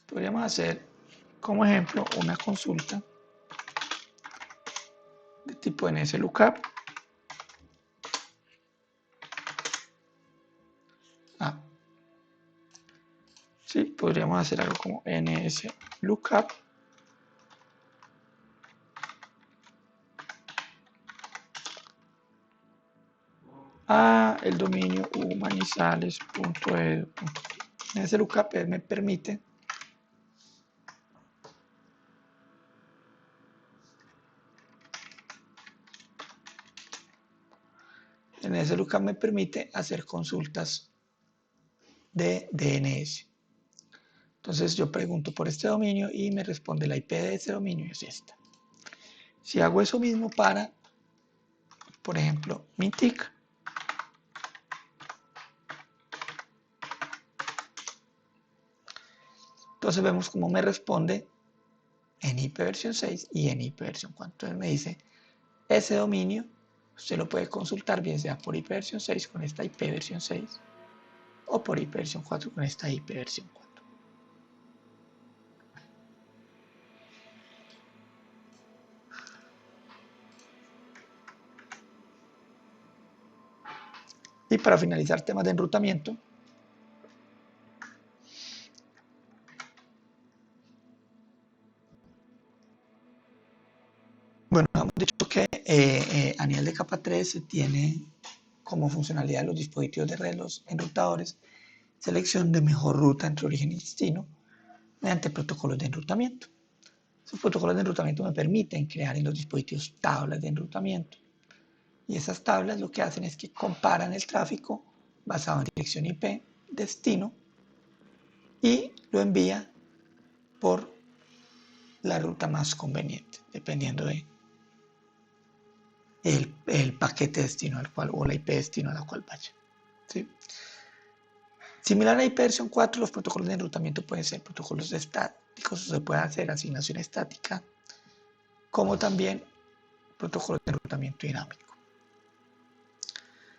Podríamos hacer como ejemplo una consulta de tipo NS Lookup. Sí, podríamos hacer algo como NS Lookup. A el dominio humanizales.edu. NS Lookup me permite hacer consultas de DNS. Entonces yo pregunto por este dominio y me responde la IP de ese dominio y es esta. Si hago eso mismo para, por ejemplo, Mintic, entonces vemos cómo me responde en IP versión 6 y en IP versión 4. Entonces me dice, ese dominio usted lo puede consultar bien sea por IP versión 6 con esta IP versión 6 o por IP versión 4 con esta IP versión 4. Y para finalizar temas de enrutamiento, bueno, hemos dicho que a nivel de capa 3 se tiene como funcionalidad de los dispositivos de red, los enrutadores, selección de mejor ruta entre origen y destino mediante protocolos de enrutamiento. Esos protocolos de enrutamiento me permiten crear en los dispositivos tablas de enrutamiento. Y esas tablas lo que hacen es que comparan el tráfico basado en dirección IP, destino, y lo envía por la ruta más conveniente, dependiendo de el paquete destino al cual, o la IP destino a la cual vaya. ¿Sí? Similar a IP versión 4, los protocolos de enrutamiento pueden ser protocolos estáticos, o se puede hacer asignación estática, como también protocolos de enrutamiento dinámico.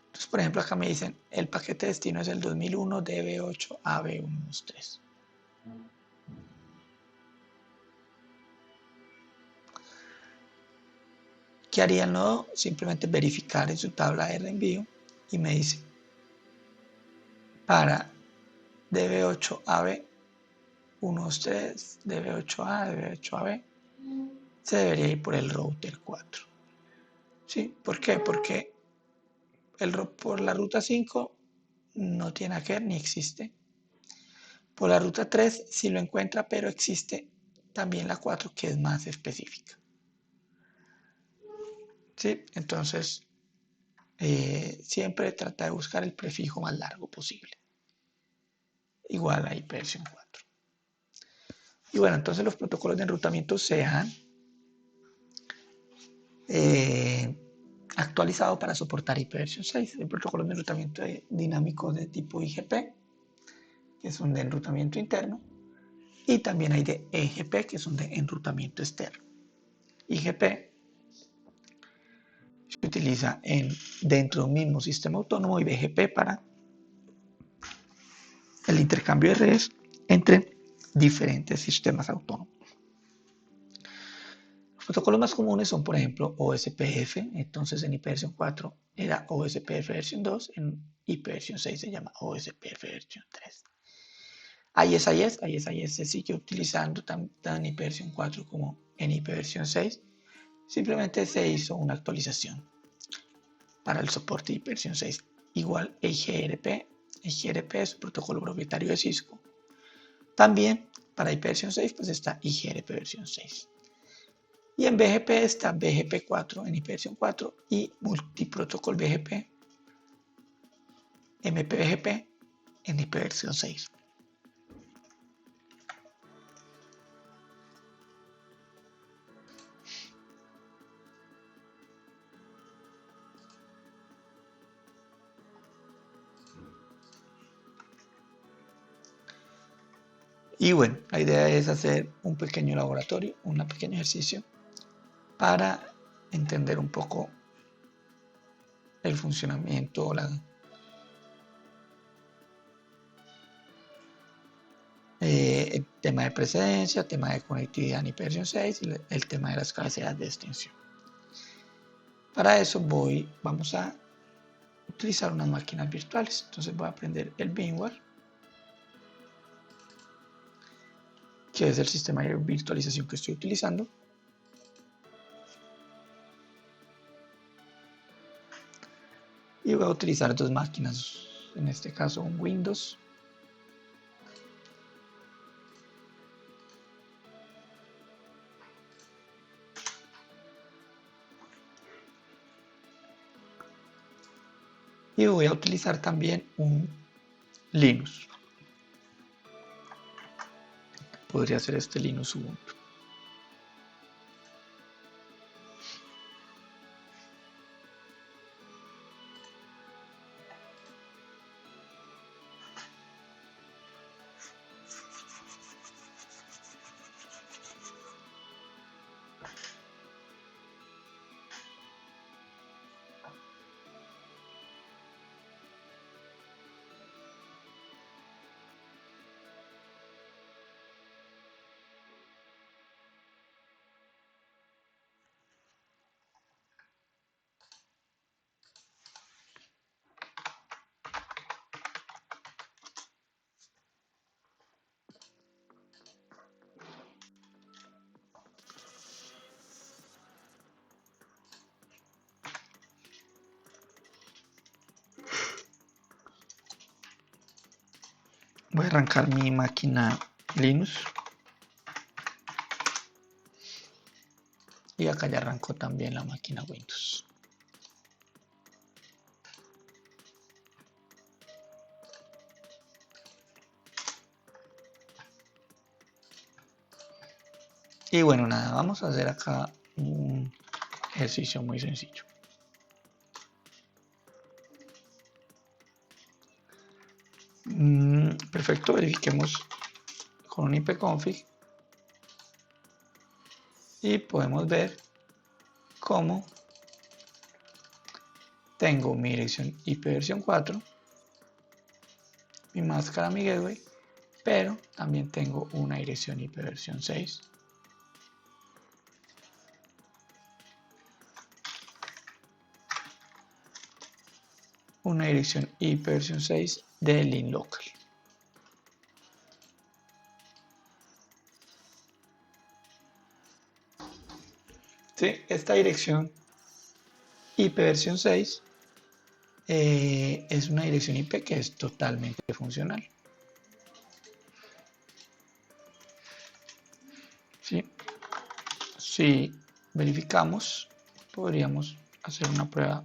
Entonces, por ejemplo, acá me dicen, el paquete destino es el 2001 DB8 AB123. ¿Qué haría el nodo? Simplemente verificar en su tabla de reenvío y me dice, para DB8AB123, DB8A, DB8AB, se debería ir por el router 4. ¿Sí? ¿Por qué? Porque por la ruta 5 no tiene nada que ver ni existe. Por la ruta 3 sí lo encuentra, pero existe también la 4 que es más específica. ¿Sí? Entonces siempre trata de buscar el prefijo más largo posible, igual a ipv 4. Y bueno, entonces los protocolos de enrutamiento se han actualizado para soportar ipv 6. Hay protocolos de enrutamiento dinámico de tipo IGP, que son de enrutamiento interno, y también hay de EGP, que son de enrutamiento externo. IGP se utiliza dentro de un mismo sistema autónomo y BGP para el intercambio de redes entre diferentes sistemas autónomos. Los protocolos más comunes son, por ejemplo, OSPF. Entonces en ipv 4 era OSPF versión 2, en ipv 6 se llama OSPF versión 3. ISIS se sigue utilizando tanto en ipv 4 como en ipv 6. Simplemente se hizo una actualización para el soporte de ipv 6. Igual IGRP. IGRP es un protocolo propietario de Cisco. También para ipv 6 pues está IGRP versión 6. Y en BGP está BGP 4 en ipv 4 y Multiprotocol BGP, MPBGP en ipv 6. Y bueno, la idea es hacer un pequeño laboratorio, un pequeño ejercicio para entender un poco el funcionamiento, el tema de precedencia, tema de conectividad en ipv 6 y el tema de las cabeceras de extensión. Para eso vamos a utilizar unas máquinas virtuales. Entonces voy a prender el VMware, que es el sistema de virtualización que estoy utilizando. Y voy a utilizar dos máquinas, en este caso un Windows y voy a utilizar también un Linux. Podría ser este Linux Ubuntu. Voy a arrancar mi máquina Linux. Y acá ya arrancó también la máquina Windows. Y bueno, nada, vamos a hacer acá un ejercicio muy sencillo. Perfecto, verifiquemos con un ipconfig y podemos ver cómo tengo mi dirección ipv 4, mi máscara, mi gateway, pero también tengo una dirección ipv 6. Una dirección ipv 6 de link local. ¿Sí? Esta dirección ipv 6 es una dirección IP que es totalmente funcional. ¿Sí? Si verificamos, podríamos hacer una prueba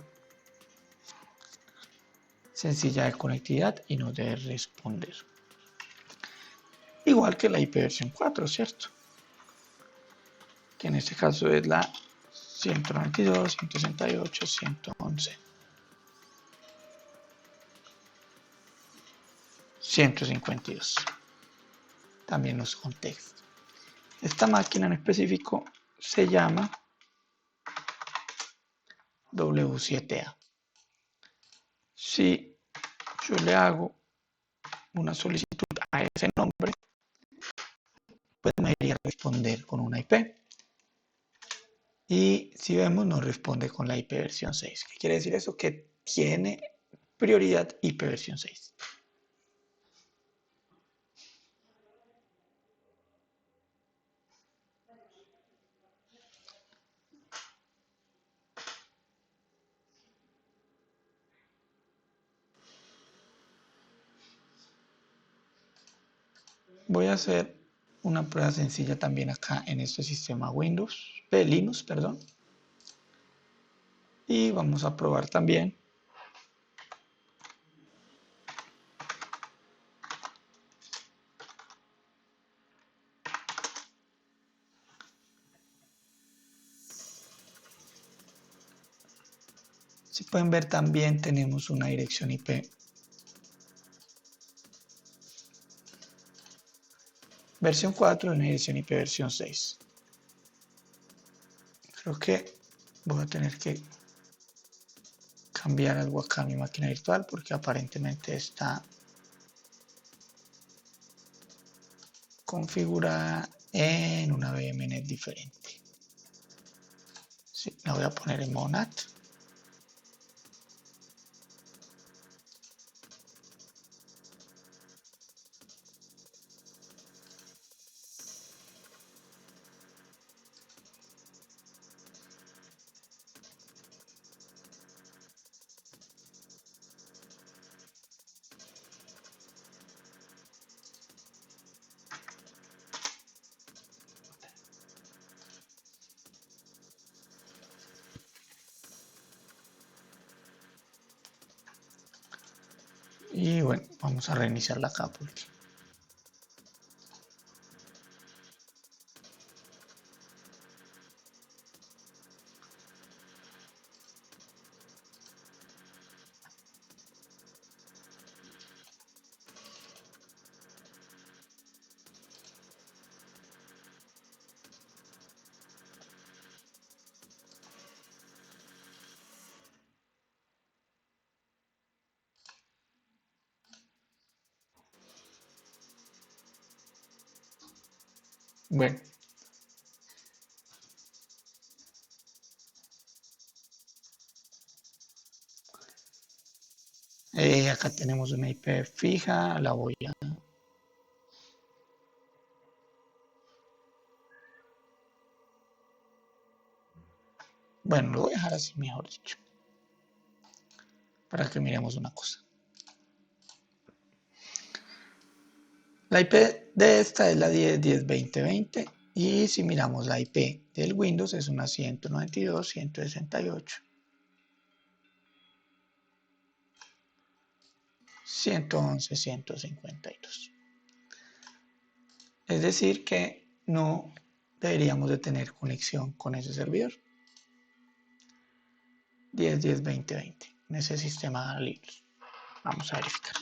sencilla de conectividad y nos debe responder. Igual que la IP versión 4, ¿cierto? Que en este caso es la 192, 168, 111, 152. También los contextos. Esta máquina en específico se llama W7A. Si yo le hago una solicitud a ese nombre, pues me iría a responder con una IP. Y si vemos, nos responde con la IP versión 6. ¿Qué quiere decir eso? Que tiene prioridad IP versión 6. Voy a hacer una prueba sencilla también acá en este sistema Linux, perdón. Y vamos a probar también si pueden ver también tenemos una dirección IP versión 4 y una dirección IP versión 6. Creo que voy a tener que cambiar algo acá en mi máquina virtual porque aparentemente está configurada en una VMNet diferente. Sí, la voy a poner en modo NAT. Y bueno, vamos a reiniciarla acá porque bueno, acá tenemos una IP fija, la voy a... Bueno, lo voy a dejar así, mejor dicho, para que miremos una cosa. La IP de esta es la 10.10.20.20 y si miramos la IP del Windows es una 192.168. 111.152. Es decir que no deberíamos de tener conexión con ese servidor 10.10.20.20 en ese sistema Linux. Vamos a verificar.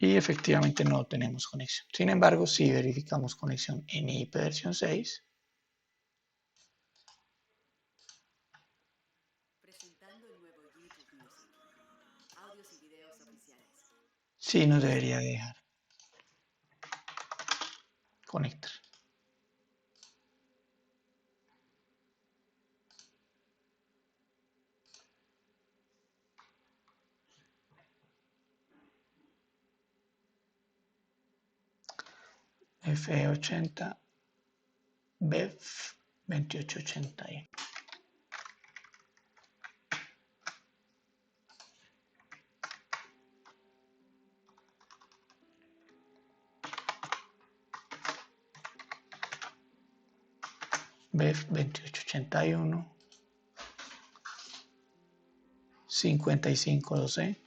Y efectivamente no tenemos conexión. Sin embargo, si verificamos conexión en IP versión 6, Presentando el nuevo YouTube Music. Audios y videos oficiales. sí nos debería dejar conectar. F80 BEF 2881. BEF 2881 5512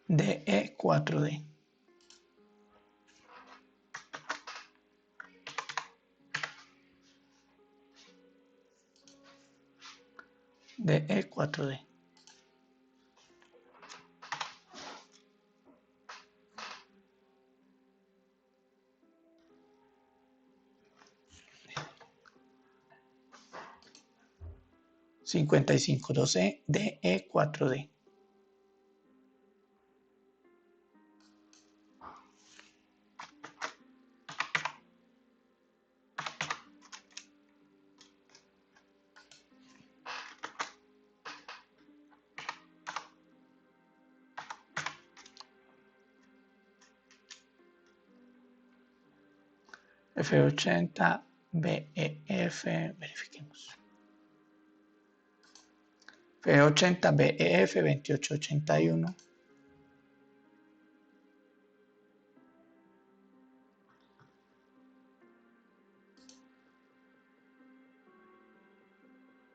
DE4D DE4D 5512 DE4D F80 BEF, verifiquemos. F80 BEF 2881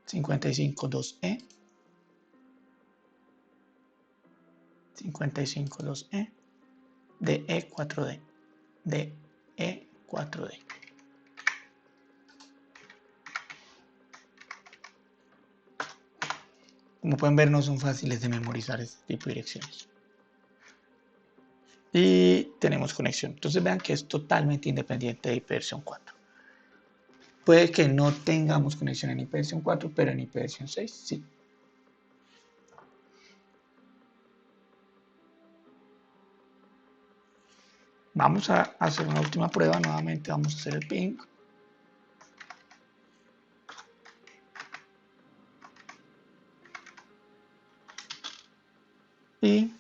552E 552E DE4D DE4D. Como pueden ver, no son fáciles de memorizar este tipo de direcciones. Y tenemos conexión. Entonces vean que es totalmente independiente de IPv4. Puede que no tengamos conexión en IPv4, pero en IPv6 sí. Vamos a hacer una última prueba. Nuevamente vamos a hacer el ping. Y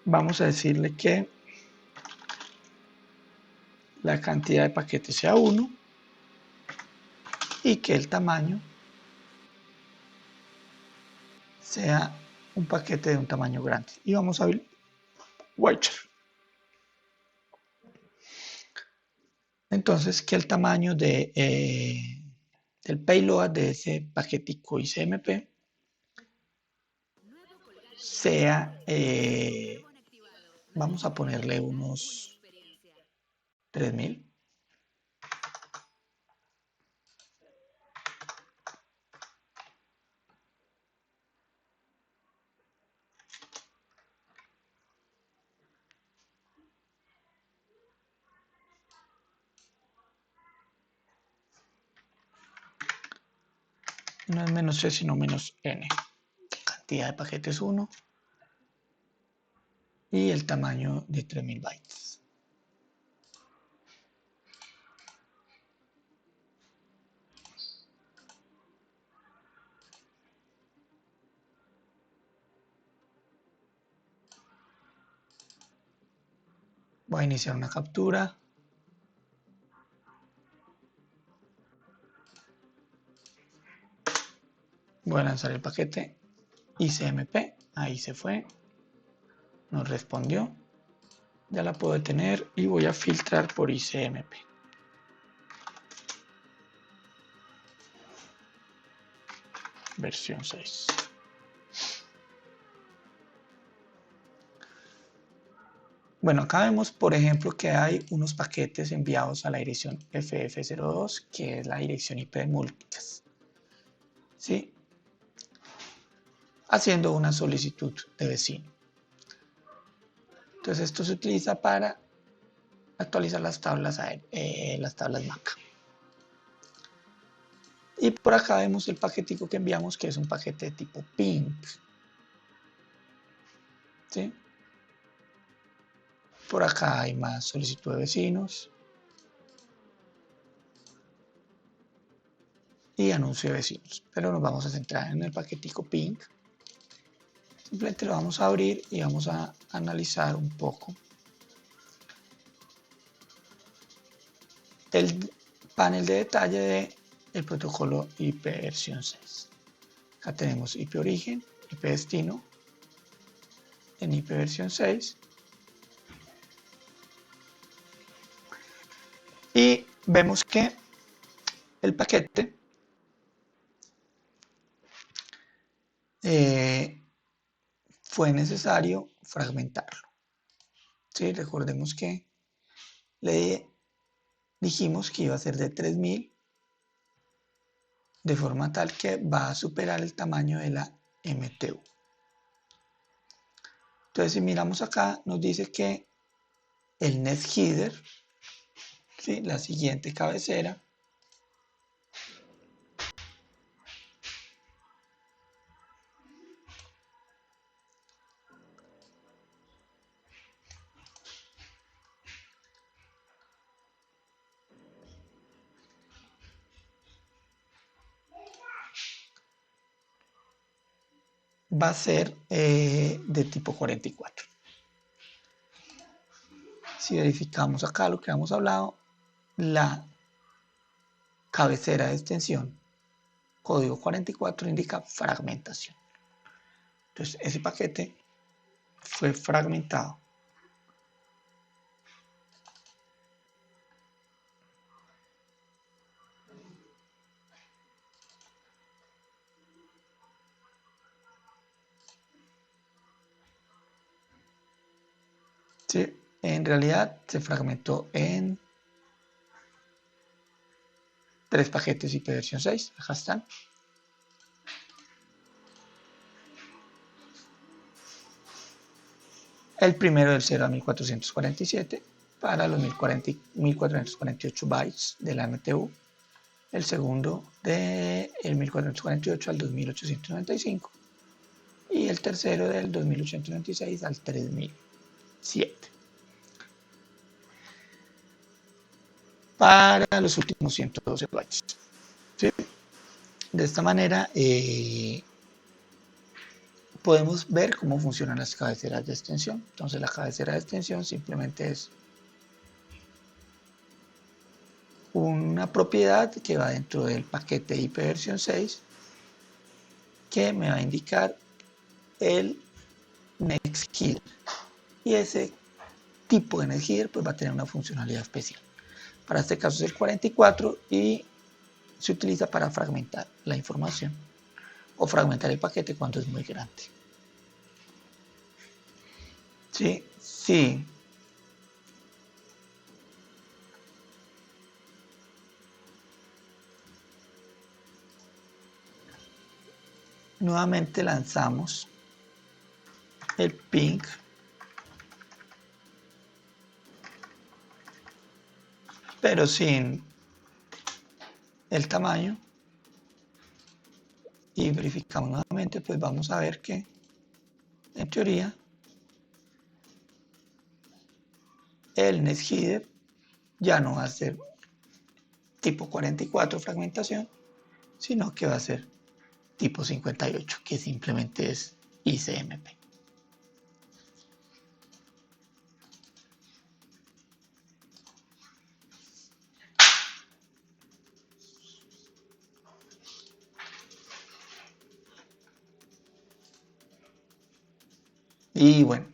vamos a decirle que la cantidad de paquetes sea 1 y que el tamaño sea un paquete de un tamaño grande. Y vamos a abrir Witcher. Entonces, que el tamaño del payload de ese paquetico ICMP sea, vamos a ponerle unos 3000. No es menos 3, sino menos n. Cantidad de paquetes 1 y el tamaño de 3000 bytes. Voy a iniciar una captura. Voy a lanzar el paquete ICMP. Ahí se fue. Nos respondió. Ya la puedo detener y voy a filtrar por ICMP. Versión 6. Bueno, acá vemos, por ejemplo, que hay unos paquetes enviados a la dirección FF02, que es la dirección IP de Multicast, ¿sí? Haciendo una solicitud de vecino. Entonces esto se utiliza para actualizar las tablas MAC. Y por acá vemos el paquetico que enviamos, que es un paquete de tipo ping, ¿sí? Por acá hay más solicitud de vecinos y anuncio de vecinos, pero nos vamos a centrar en el paquetico ping. Simplemente lo vamos a abrir y vamos a analizar un poco el panel de detalle del protocolo IP versión 6. Acá tenemos IP origen, IP destino en IP versión 6. Y vemos que el paquete fue necesario fragmentarlo. ¿Sí? Recordemos que le dijimos que iba a ser de 3000, de forma tal que va a superar el tamaño de la MTU. Entonces, si miramos acá, nos dice que el NetHeader, ¿sí?, la siguiente cabecera, va a ser de tipo 44. Si verificamos acá lo que hemos hablado, la cabecera de extensión código 44 indica fragmentación. Entonces ese paquete fue fragmentado. Sí, en realidad se fragmentó en 3 paquetes IP versión 6. Acá están. El primero del 0 a 1447 para los 1448 bytes de la MTU. El segundo del 1448 al 2895. Y el tercero del 2896 al 3007. Para los últimos 112 bytes. ¿Sí? De esta manera podemos ver cómo funcionan las cabeceras de extensión. Entonces la cabecera de extensión simplemente es una propiedad que va dentro del paquete IP versión 6 que me va a indicar el NetHeader, y ese tipo de NetHeader pues va a tener una funcionalidad especial. Para este caso es el 44 y se utiliza para fragmentar la información o fragmentar el paquete cuando es muy grande. Sí, sí. Nuevamente lanzamos el ping pero sin el tamaño y verificamos nuevamente, pues vamos a ver que en teoría el NetHeader ya no va a ser tipo 44 fragmentación, sino que va a ser tipo 58, que simplemente es ICMP. Y bueno,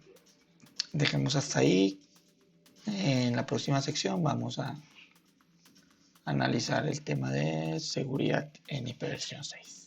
dejemos hasta ahí. En la próxima sección vamos a analizar el tema de seguridad en IP versión 6.